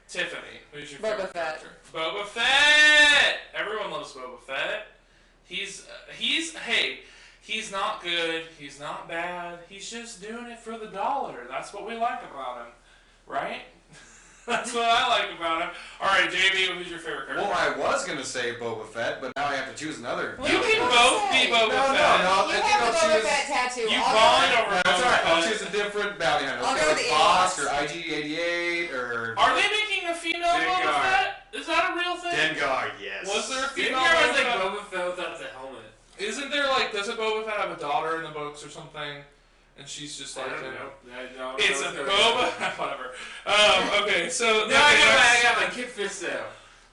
Tiffany, who's your favorite character? Boba Fett. Everyone loves Boba Fett. He's not good. He's not bad. He's just doing it for the dollar. That's what we like about him, right? That's what I like about him. All right, JB, who's your favorite character? Well, I was gonna say Boba Fett, but now I have to choose another. You can both be Boba Fett. No, You I think have I'll the Boba choose. Fett tattoo. You I'll bond go over That's Boba alright. I'll Fett. choose a different bounty hunter. I'll Let's go go with with the Bosk Ewoks. or IG-88 or. Are they making a female Boba Dengar. Fett? Is that a real thing? Dengar, yes. Was there a female Dengar was Boba like Fett? Boba Fett without the helmet. Isn't there doesn't Boba Fett have a daughter in the books or something? And she's just like, I don't know. It's a Boba. Whatever. Okay, so No, I got my Kit Fisto.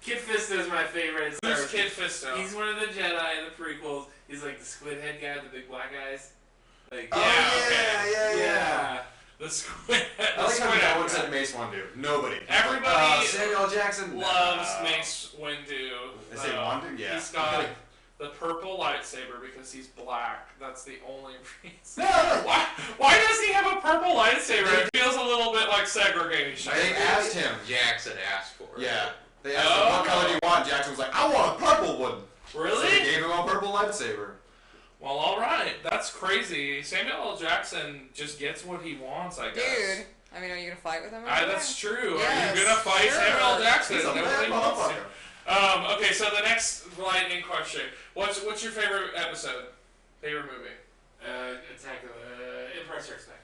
Kit Fisto is my favorite. Who's Kid Fisto? He's one of the Jedi in the prequels. He's like the squid head guy with the big black eyes. Like, Oh, yeah. The squid. I like how no one said Mace Windu. Nobody. Everybody Samuel L. Jackson loves no. Mace Windu. They say Windu? Yeah. He's got the purple lightsaber because he's black. That's the only reason. No. Why does he have a purple lightsaber? It feels a little bit like segregation. They asked him. Jackson asked for it. Yeah. They asked him, what color do you want? Jackson was like, I want a purple one. Really? So they gave him a purple lightsaber. Well, alright. That's crazy. Samuel L. Jackson just gets what he wants, I guess. Dude, I mean, are you gonna fight with him? That's true. Yes, Are you gonna fight sure. Samuel L. Jackson? He's a Nobody bad wants to. motherfucker. Okay, so the next lightning question. What's your favorite episode? Favorite movie? Attack of the Empire Strikes Back.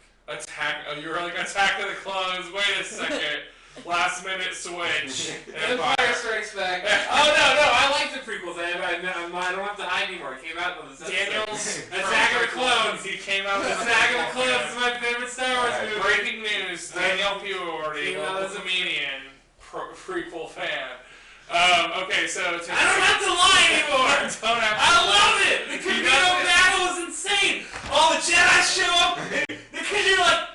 You were like Attack of the Clones. Wait a second. Last minute switch. Empire Strikes Back. Oh no, I like the prequels. I don't have to hide anymore. It came out with the Daniel's Attack of the Clones. He came out with Attack of the Clones is my favorite Star Wars movie. breaking news. Daniel Pewewardy, Came out local as a- comedian, prequel fan. Okay, so I don't have to lie anymore. Don't have to I lie. love it. The Camino battle was insane. All the Jedi show up because you're like,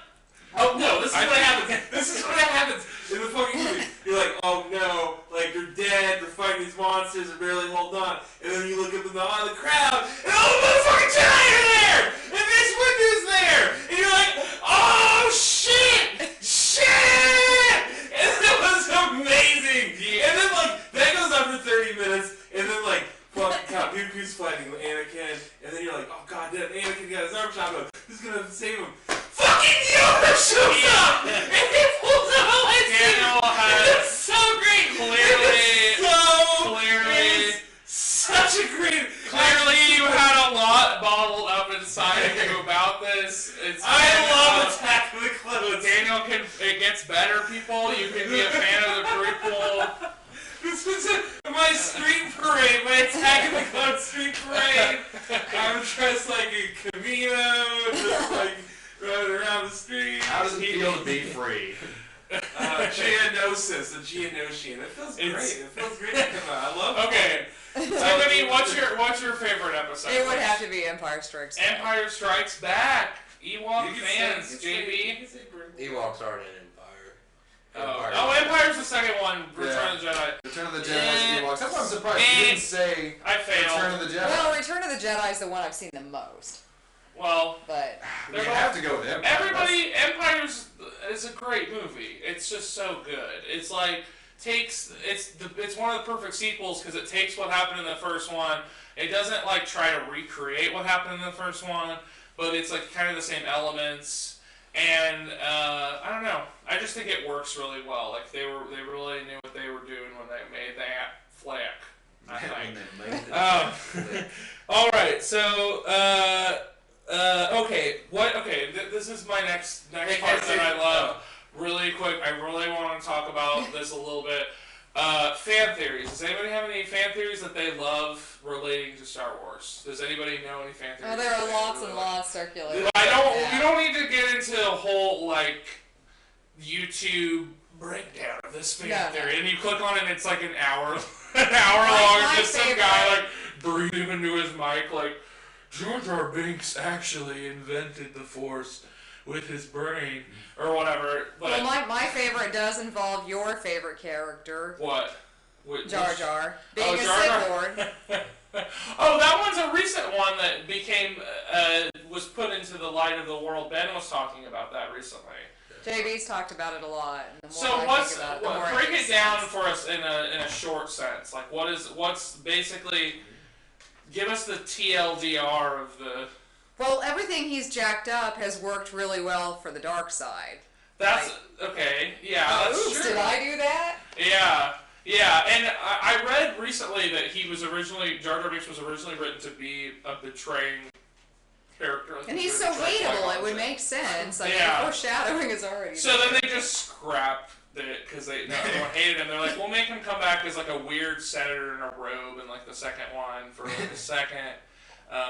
oh no, this is what happens. This is what happens in the fucking movie. You're like, oh no, like they're dead. They're fighting these monsters. They're barely holding on. And then you look up in the crowd, and all the motherfucking Jedi are there, and Mace Windu's there, and you're like, oh shit, shit. And it was amazing. And then like that goes on for 30 minutes, and then like fucking God, Dooku's fighting Anakin, and then you're like, oh god damn, Anakin got his arm chopped off. Who's gonna save him? Fucking Yoda shows up, and he pulls out a lightsaber. Daniel has It's so great. clearly, It's such a great. clearly you had a lot bottled up inside of you about this. I love Attack of the Clones. Daniel it gets better, people. You can be a fan of the prequel. This was my street parade, my Attack of the Clones street parade. I'm dressed like a Camino, just like running around the street. How does it feel to be free? Geonosis, a Geonosian. It feels great. It feels great to come out. I love it. Okay, Tiffany, what's your favorite episode? It would have to be Empire Strikes Back. Empire Strikes Back. Ewok You can fans, say- you JB. can say Britain. Ewoks aren't an Empire. Oh, Empire's the second one. Return of the Jedi. Return of the Jedi Ewoks. That's why I'm surprised you didn't say I failed. Return of the Jedi. Well, Return of the Jedi is the one I've seen the most, Well, but you have to go with Empire. everybody, Empire's is a great movie. It's just so good. It's like it's one of the perfect sequels because it takes what happened in the first one It doesn't like try to recreate what happened in the first one, but it's like kind of the same elements. And I don't know. I just think it works really well. Like they really knew what they were doing when they made that flick. I think. All right. So okay. This is my next part that I love. Really quick. I really want to talk about this a little bit. Fan theories. Does anybody have any fan theories that they love relating to Star Wars? Does anybody know any fan theories? Oh, there are lots and lots circulating. We don't need to get into a whole like YouTube breakdown of this fan theory. And you click on it, and it's like an hour long of just some guy like breathing into his mic like Jar Jar Binks actually invented the Force with his brain or whatever. But well, my favorite does involve your favorite character. What? Jar Jar being a Sith Lord. Oh, that one's a recent one that became was put into the light of the world. Ben was talking about that recently. JB's talked about it a lot. And the more So I think about it, the more break it down sense. for us in a short sense. Like what's basically give us the TLDR of the. Well, everything he's jacked up has worked really well for the dark side. That's okay. Yeah, that's oops, true. did I do that? Yeah, and I read recently that he was originally Jar Jar Binks was originally written to be a betraying character. Like and he's so hateable, it would make sense. I mean, foreshadowing is already. So then they just scrapped it because everyone hated him. They're like, we'll make him come back as like a weird senator in a robe in like the second one for like a second.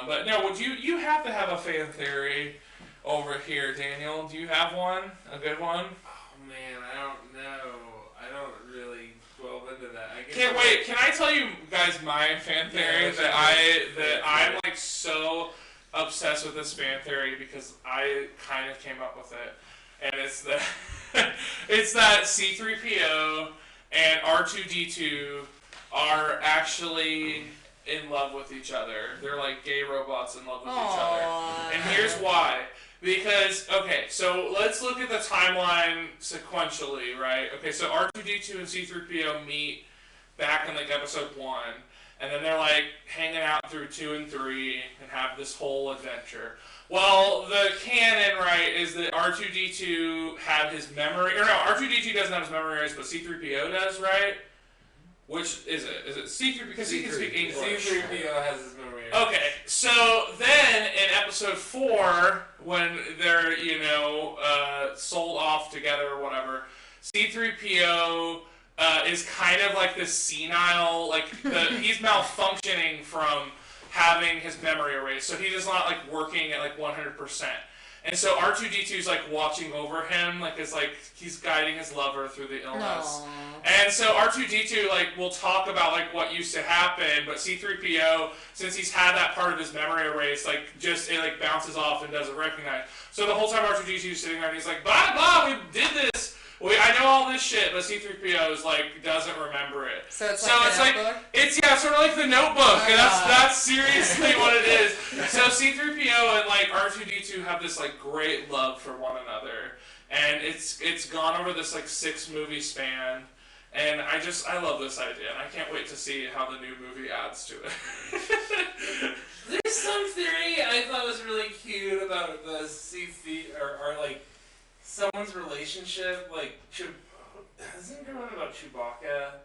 But no, would you have to have a fan theory over here, Daniel? Do you have one? A good one? Oh man, I don't know. I don't really delve into that. Can't wait. Can I tell you guys my fan theory that I'm like so obsessed with this fan theory because I kind of came up with it, and it's that it's that C-3PO and R2-D2 are actually in love with each other. They're like gay robots in love with each other. And here's why. Because, okay, so let's look at the timeline sequentially, right? Okay, so R2-D2 and C-3PO meet back in like episode 1, and then they're like hanging out through 2 and 3 and have this whole adventure. Well, the canon, right, is that R2-D2 had his memory, or no, R2-D2 doesn't have his memory erased, but C-3PO does, right? Which is it? Is it C-3PO? Because he can speak English. C-3PO has his memory. Okay, so then in episode 4, when they're, sold off together or whatever, C-3PO is kind of like this senile, he's malfunctioning from having his memory erased, so he's just not like working at like 100%. And so R2-D2 is like watching over him, like he's guiding his lover through the illness. Aww. And so R2-D2 will talk about like what used to happen, but C-3PO, since he's had that part of his memory erased, it bounces off and doesn't recognize. So the whole time R2-D2 is sitting there and he's like, blah blah, we did this. I know all this shit, but C-3PO is doesn't remember it. So it's like the Notebook? It's sort of like the Notebook, and that's seriously what it is. So C-3PO and R2-D2 have this great love for one another, and it's gone over this 6-movie span, and I love this idea, and I can't wait to see how the new movie adds to it. There's some theory I thought was really cute about the C-3 or someone's relationship, isn't there one about Chewbacca?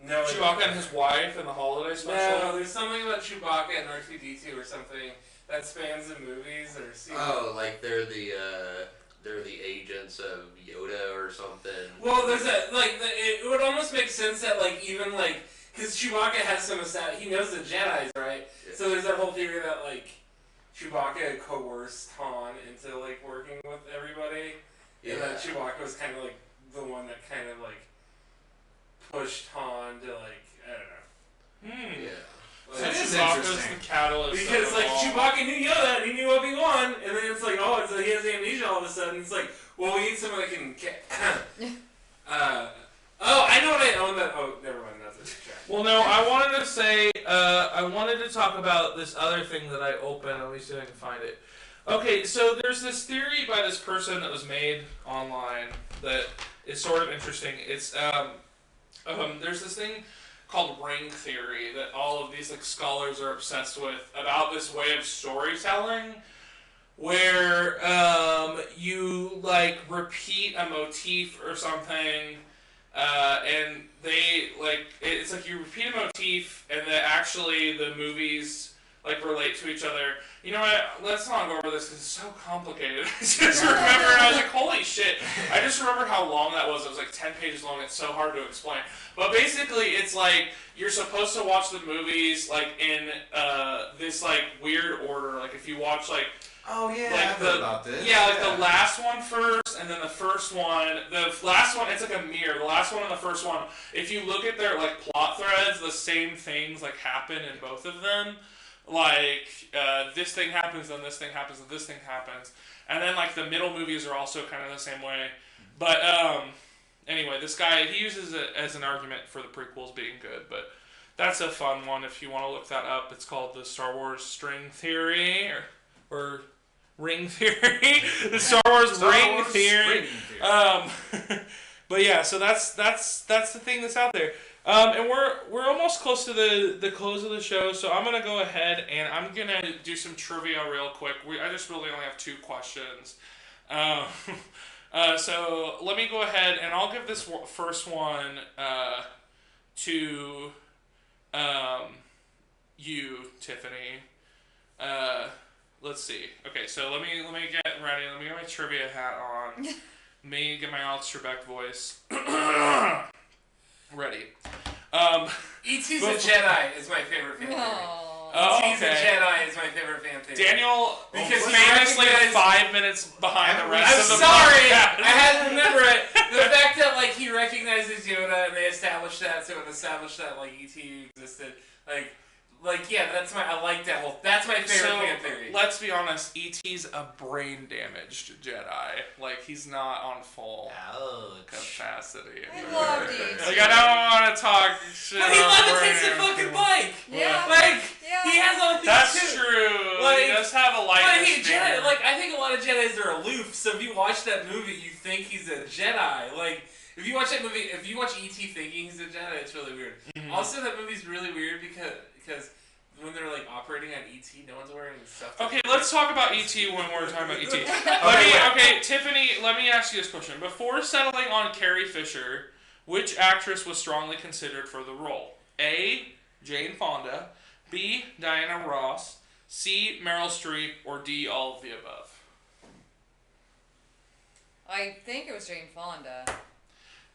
No. Chewbacca and his wife in the holiday special? No, there's something about Chewbacca and R2-D2 or something that spans the movies or series. Oh, they're the agents of Yoda or something. Well, there's it would almost make sense that because Chewbacca has some he knows the Jedi's, right? Yeah. So there's that whole theory that Chewbacca coerced Han into working with everybody, and that Chewbacca was kind of the one that kind of pushed Han to I don't know. Yeah. That is Chewbacca's interesting. the catalyst. Because Chewbacca knew Yoda and he knew Obi-Wan, and then it's he has amnesia all of a sudden. It's well, we need someone that can. I know what I own that. Oh, never mind. That's a track. Well, no, I wanted to say, I wanted to talk about this other thing that I opened. Let me see if I can find it. Okay, so there's this theory by this person that was made online that is sort of interesting. It's there's this thing called ring theory that all of these like scholars are obsessed with about this way of storytelling where you like repeat a motif or something and they like it's like you repeat a motif and that actually the movies like relate to each other. You know what? Let's not go over this because it's so complicated. I just remember, and I was like, holy shit. I just remember how long that was. It was like 10 pages long. It's so hard to explain. But basically, it's like you're supposed to watch the movies like in this like weird order. Like if you watch like oh yeah, like I've heard about this. Yeah, like the last one first, and then the first one. The last one, it's like a mirror. The last one and the first one. If you look at their like plot threads, the same things like happen in both of them. Like this thing happens, then this thing happens, then this thing happens, and then like the middle movies are also kind of the same way. But anyway, this guy he uses it as an argument for the prequels being good, but that's a fun one if you want to look that up. It's called the Star Wars String Theory or Ring Theory, the Star Wars Ring Theory. But yeah, so that's the thing that's out there. And we're almost close to the close of the show, so I'm gonna go ahead and I'm gonna do some trivia real quick. I just really only have 2 questions. So let me go ahead and I'll give this first one to you, Tiffany. Let's see. Okay, so let me get ready. Let me get my trivia hat on. Let me get my Alex Trebek voice. Ready. E.T.'s a Jedi is my favorite fan theory. E.T.'s a Jedi is my favorite fan theory. Daniel, because famously 5 minutes behind the rest of the sorry, podcast. I had to remember it. The fact that like he recognizes Yoda and they established that, so it established that like E.T. existed. Like yeah, I like that whole. That's my favorite fan theory. Let's be honest, E.T.'s a brain damaged Jedi. Like he's not on full capacity. I love E.T. Like I don't want to talk shit. But he levitates the fucking bike. Yeah. Like yeah. he has all these. That's true. Like, he does have a light. Jedi, like I think a lot of Jedis are aloof. So if you watch that movie, you think he's a Jedi. Like if you watch that movie, if you watch E.T. thinking he's a Jedi, it's really weird. Mm-hmm. Also, that movie's really weird because when they're like operating on E.T., no one's wearing stuff. Okay, let's talk about E.T. when we're talking about E.T. Okay, Tiffany, let me ask you this question. Before settling on Carrie Fisher, which actress was strongly considered for the role? A. Jane Fonda, B. Diana Ross, C. Meryl Streep, or D. all of the above? I think it was Jane Fonda.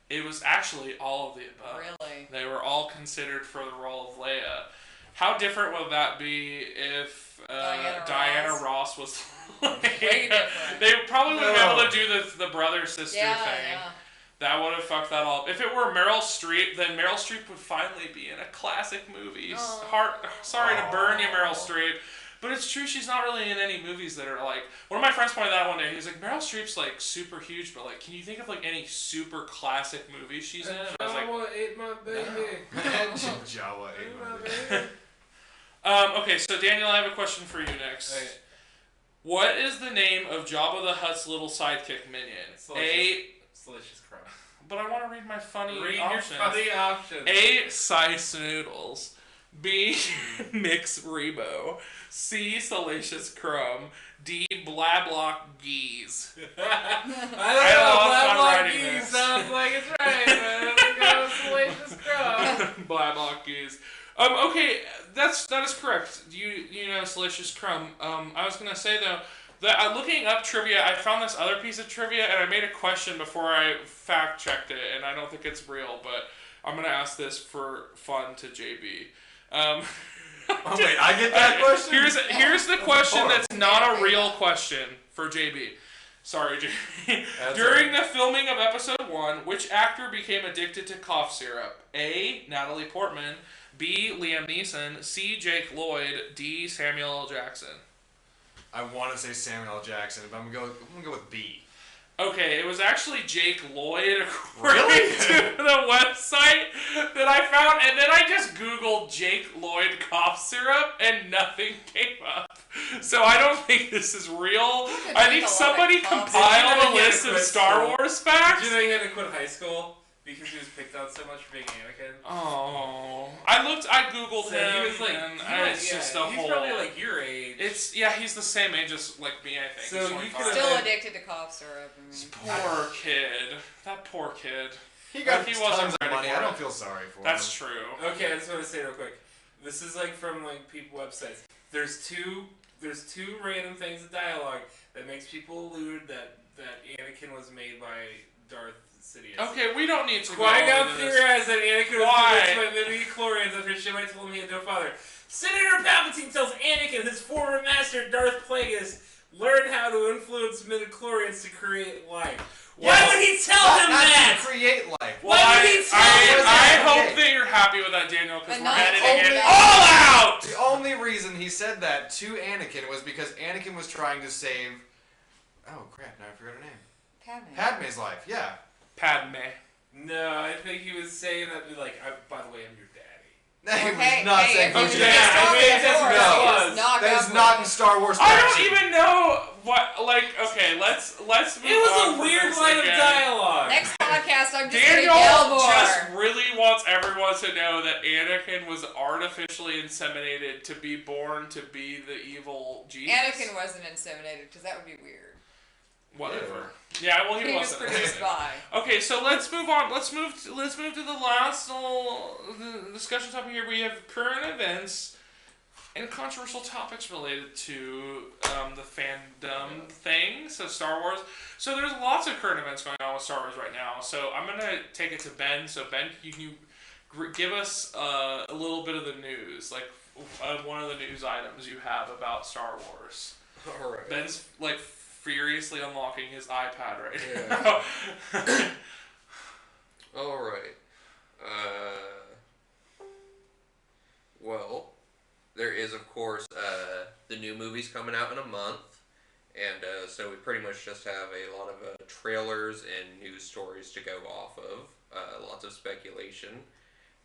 It was actually all of the above. Really? They were all considered for the role of Leia. How different would that be if Diana Ross was like, Way different. They probably wouldn't be able to do the brother-sister thing. Yeah. That would have fucked that all up. If it were Meryl Streep, then Meryl Streep would finally be in a classic movie. Sorry to burn you, Meryl Streep. But it's true, she's not really in any movies that are like... One of my friends pointed that out one day. He was like, Meryl Streep's like super huge, but like, can you think of like any super classic movies she's in? And I was like, Jawa ate my baby. Jawa ate my baby. Okay, so Daniel, I have a question for you next. Okay. What is the name of Jabba the Hutt's little sidekick minion? Salacious Crumb. But I want to read my funny Read options. your funny options. A. Sice Noodles. B. Mix Rebo. C. Salacious Crumb. D. Blablock Geese. I don't know. Blablock Geese sounds like it's right, man. Let's go Salacious Crumb. Blablock Geese. Okay, that is correct. You know Salacious Crumb. I was gonna say though that looking up trivia, I found this other piece of trivia and I made a question before I fact checked it, and I don't think it's real, but I'm gonna ask this for fun to JB. Oh wait, I get that question? Here's the question that's not a real question for JB. Sorry, JB. During the filming of episode 1, which actor became addicted to cough syrup? A. Natalie Portman. B. Liam Neeson. C. Jake Lloyd. D. Samuel L. Jackson. I want to say Samuel L. Jackson, but I'm gonna go with B. Okay, it was actually Jake Lloyd, according to the website that I found, and then I just Googled Jake Lloyd cough syrup, and nothing came up. So I don't think this is real. I think somebody compiled a list of Star Wars facts. Did you know you had to quit high school because he was picked on so much for being Anakin. Oh, I googled So him. he was like, and it's just a he's whole. probably like your age. He's the same age as like me, I think. So He's you 25. could've Still addicted to cough syrup. I mean. Poor kid. That poor kid. He got He tons wasn't of ready money. for I it. don't feel sorry for him. That's true. Okay, I just want to say real quick. This is like from like people websites. There's two random things of dialogue that makes people allude that Anakin was made by Darth Sidious. Okay, we don't need to go Qui-Gon into this. theorized that Anakin Why? was convinced by midi-chlorians after Shemite told him he had no father. Senator Palpatine tells Anakin his former master Darth Plagueis learned how to influence midi-chlorians to create life. Why would he tell him that? To create life. Why would he tell him I that? hope that you're happy with that, Daniel, because But we're not editing it only- all out! The only reason he said that to Anakin was because Anakin was trying to save. Oh crap! Now I forgot her name. Padme's life. Yeah. Padme. No, I think he was saying that, like, by the way, I'm your daddy. He Okay, was not hey, saying. if he was Okay, gonna yeah, stop I mean, it that's for what us, it he was. was not That is going not for in it. Star Wars. I don't faction. even know what, like, okay, let's move It was on a from weird this line of again. dialogue. Next podcast, I'm just Daniel gonna yell more. just really wants everyone to know that Anakin was artificially inseminated to be born to be the evil Jesus. Anakin wasn't inseminated because that would be weird. Whatever. Yeah, well, he He was wasn't. produced by. Okay, so let's move on. Let's move to the last little discussion topic here. We have current events and controversial topics related to the fandom thing. So Star Wars. So there's lots of current events going on with Star Wars right now. So I'm gonna take it to Ben. So Ben, can you give us a little bit of the news, like one of the news items you have about Star Wars? All right. Ben's like furiously unlocking his iPad right Yeah. now. All right. Well, there is, of course, the new movie's coming out in a month. And so we pretty much just have a lot of trailers and news stories to go off of. Lots of speculation.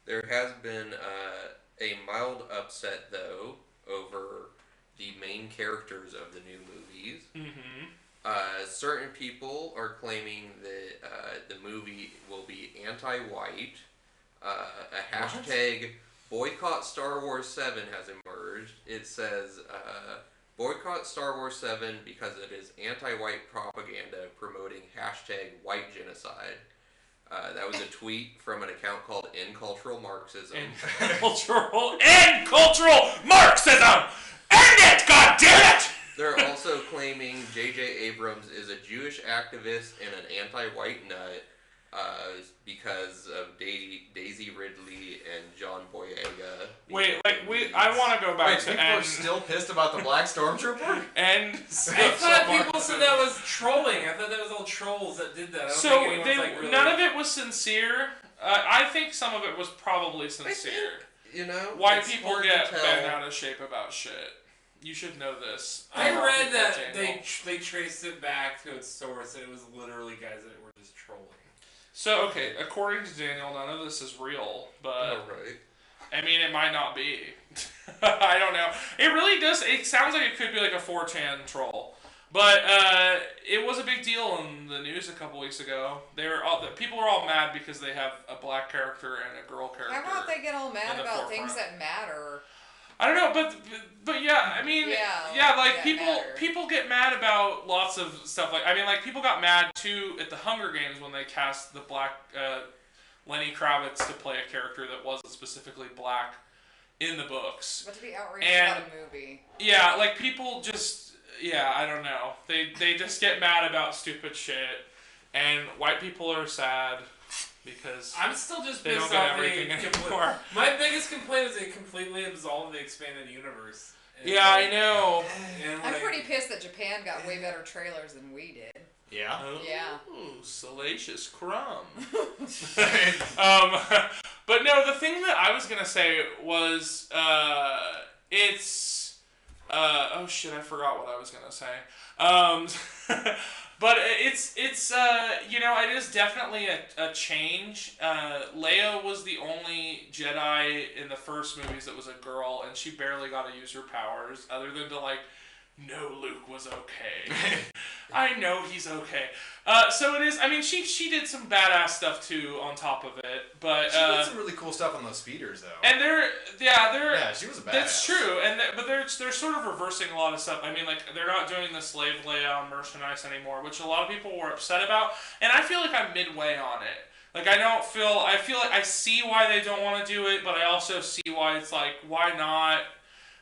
There has been a mild upset, though, over the main characters of the new movies. Mm-hmm. Certain people are claiming that the movie will be anti-white. A hashtag boycott Star Wars 7 has emerged. It says boycott Star Wars 7 because it is anti-white propaganda promoting hashtag white genocide. That was a tweet from an account called In Cultural Marxism. Cultural Marxism! End it, goddammit! They're also claiming J.J. Abrams is a Jewish activist and an anti-white nut because of Daisy Ridley and John Boyega. Wait, I want to go back Wait, to people are still pissed about the Black Stormtrooper? end. I thought people said that was trolling. I thought that was all trolls that did that. I don't So think anyone's like really... none of it was sincere. I think some of it was probably sincere. You know, White it's people hard get to tell. bent out of shape about shit. You should know this. I read that Daniel. they traced it back to its source, and it was literally guys that were just trolling. So, okay, according to Daniel, none of this is real, but Alright. I mean, it might not be. I don't know. It really does. It sounds like it could be like a 4chan troll, but it was a big deal in the news a couple weeks ago. People are all mad because they have a black character and a girl character. How about they get all mad in the about things forefront. that matter? I don't know, but yeah, I mean, Yeah, like that people matter. get mad about lots of stuff. Like, I mean, like people got mad too at the Hunger Games when they cast the black Lenny Kravitz to play a character that wasn't specifically black in the books. But to be outraged And- about a movie. Yeah, like people just, I don't know. They just get mad about stupid shit, and white people are sad because I'm still just they don't pissed get off everything they anymore. My biggest complaint is they completely absolved the expanded universe. And Yeah, I know. And I'm like, pretty pissed that Japan got way better trailers than we did. Yeah. Yeah. Oh, salacious crumb. But no, the thing that I was gonna say was, oh shit, I forgot what I was gonna say. But it's it is definitely a change. Leia was the only Jedi in the first movies that was a girl, and she barely got to use her powers, other than to like know Luke was okay. I know he's okay. So it is. I mean, she did some badass stuff too on top of it, but she did some really cool stuff on those speeders though. And yeah, she was a badass. That's true, but they're sort of reversing a lot of stuff. I mean, like they're not doing the slave Leia on merchandise anymore, which a lot of people were upset about, and I feel like I'm midway on it. Like I feel like I see why they don't want to do it, but I also see why it's like, why not?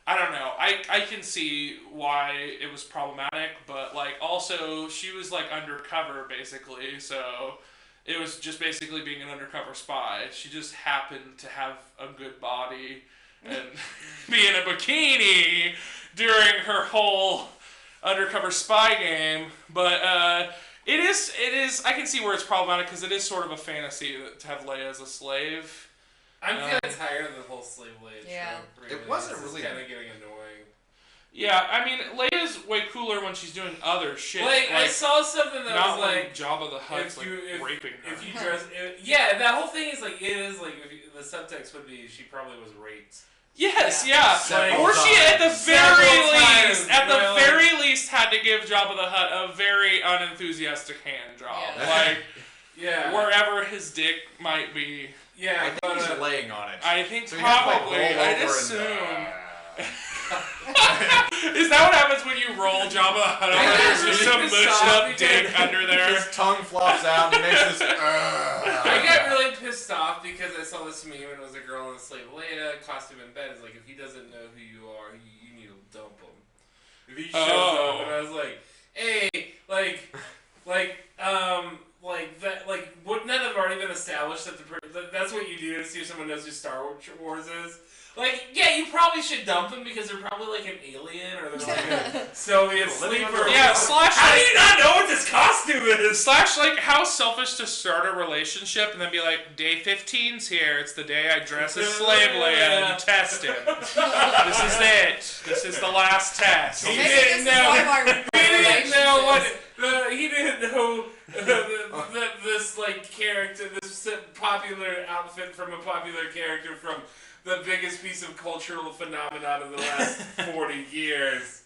I don't know. I can see why it was problematic, but like also she was like undercover basically, so it was just basically being an undercover spy. She just happened to have a good body and be in a bikini during her whole undercover spy game, but it is I can see where it's problematic because it is sort of a fantasy to have Leia as a slave. I'm kind of tired of the whole slave Leia trope. It wasn't really kind of getting annoying. Yeah, I mean, Leia's way cooler when she's doing other shit. Like I saw something that not was like Jabba the Hutt's like raping her. If you dress, yeah, that whole thing is like it is like the subtext would be she probably was raped. Yes, yeah. Or she at the very least had to give Jabba the Hutt a very unenthusiastic hand job. Yeah. Wherever his dick might be. Yeah, I think he's laying on it. I think so probably. I'd assume. Is that what happens when you roll Jabba the Hutt over? There's just some mushed up dick under there. His tongue flops out and he makes this. I got really pissed off because I saw this meme and it was a girl in a slave Leia costume in bed. It's like, if he doesn't know who you are, you need to dump him. If he shows up, and I was like, hey, wouldn't that have already been established that that's what you do to see if someone knows who Star Wars is? Like, yeah, you probably should dump them because they're probably like an alien or they're like a Soviet sleeper. Yeah, how do you not know what this costume is? Slash, like, how selfish to start a relationship and then be like, day 15's here. It's the day I dress as slave Leia and test him. This is it. This is the last test. He didn't know what. He didn't know this like character, this popular outfit from a popular character from the biggest piece of cultural phenomenon of the last 40 years.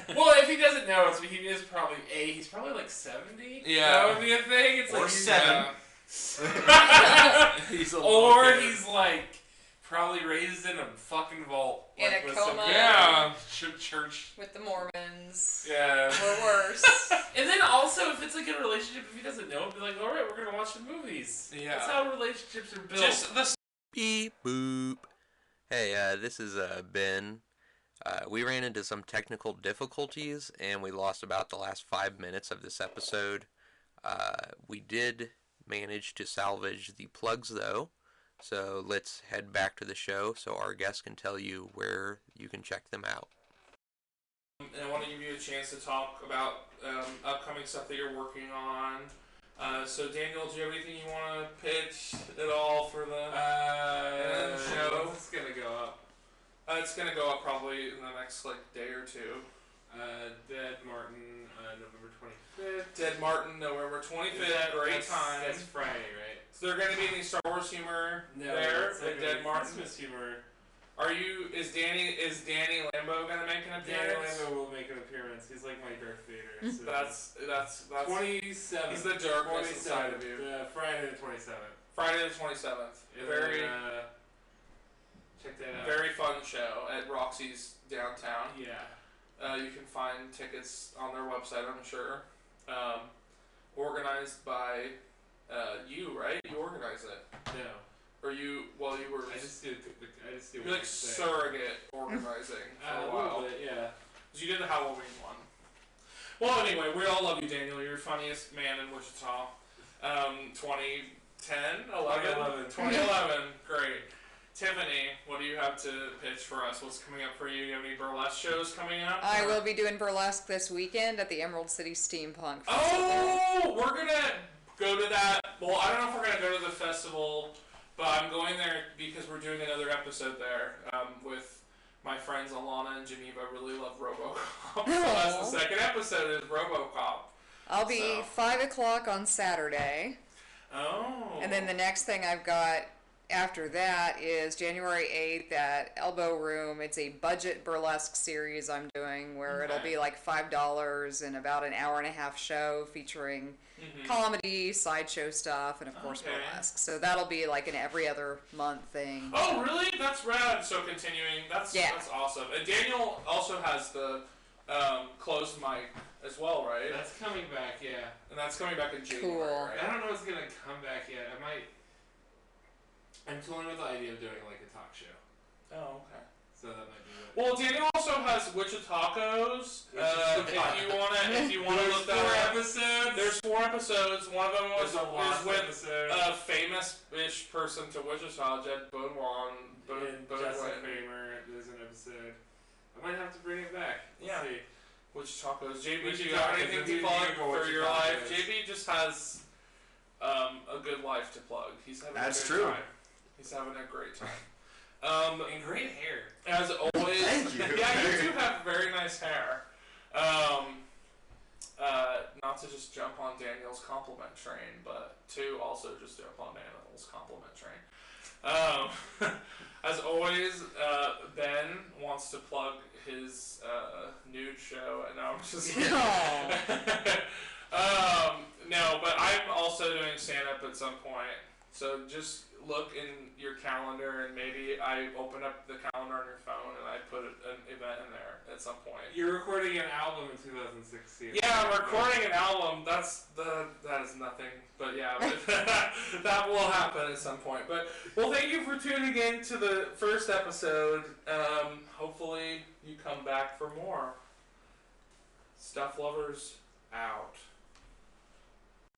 Well, if he doesn't know it, so he is probably he's probably like 70. Yeah, that would be a thing. It's or like 7. He's like probably raised in a fucking vault. In like, a coma. Yeah. Church. With the Mormons. Yeah. Or worse. And then also, if it's like a relationship, if he doesn't know, be like, all right, we're gonna watch the movies. Yeah. That's how relationships are built. Just the Beep boop. Hey, this is Ben. We ran into some technical difficulties and we lost about the last 5 minutes of this episode. We did manage to salvage the plugs though, so let's head back to the show so our guests can tell you where you can check them out. And I want to give you a chance to talk about upcoming stuff that you're working on. So Daniel, do you have anything you want to pitch at all for the show? It's gonna go up. It's gonna go up probably in the next day or two. Dead Martin, November 25th. Dead Martin, November 25th. Great time. That's Friday, right? So there gonna be any Star Wars humor there at Dead Martin? Christmas humor. Is Danny Lambo gonna make an appearance? Danny Lambo will make an appearance. He's like my Darth Vader. So That's 27th. He's the darkness inside of you. Friday the 27th. Friday the 27th. Check that out. Very fun show at Roxy's downtown. Yeah. You can find tickets on their website, I'm sure. Organized by you, right? You organize it. No. Or you? Well, you were. I just do. You're like surrogate organizing for a while. A little bit, yeah. Because you did the Halloween one. Well, anyway, we all love you, Daniel. You're the funniest man in Wichita. 2010, 11, 2011. Great. Tiffany, what do you have to pitch for us? What's coming up for you? Do you have any burlesque shows coming up? I will be doing burlesque this weekend at the Emerald City Steampunk Festival. Oh, we're gonna go to that. Well, I don't know if we're gonna go to the festival, but I'm going there because we're doing another episode there with my friends Alana and Geneva. Really love RoboCop. So that's the second episode is RoboCop. I'll be 5 o'clock on Saturday. Oh. And then the next thing I've got after that is January 8th at Elbow Room. It's a budget burlesque series I'm doing where it'll be like $5 and about an hour and a half show featuring comedy, sideshow stuff, and of course burlesque. So that'll be like an every other month thing. Oh, really? That's rad. So continuing. That's awesome. And Daniel also has the closed mic as well, right? That's coming back, yeah. And that's coming back in January, Cool. right? I don't know if it's gonna come back yet. I'm toying with the idea of doing like a talk show. Oh, okay. So that might be it. Well, Daniel also has Wichitacos. If you wanna look that up. Episodes. There's 4 episodes. One of them was with episode. a famous-ish person to Wichita, Jed Bodwan. Jessica Kramer. There's an episode. I might have to bring it back. Yeah. See. Wichitacos. JB, do you have anything to plug for your life? JB just has a good life to plug. He's having a good time. He's having a great time. And great hair. As always. Thank you. Yeah, you do have very nice hair. Not to just jump on Daniel's compliment train, but to also just jump on Daniel's compliment train. As always, Ben wants to plug his nude show, and I'm just kidding. No, but I'm also doing stand-up at some point, so just look in your calendar, and maybe I open up the calendar on your phone and I put an event in there at some point. You're recording an album in 2016. Yeah, I'm recording an album. That is nothing, but yeah, but that will happen at some point. But well, thank you for tuning in to the first episode. Hopefully you come back for more. Stuff Lovers out.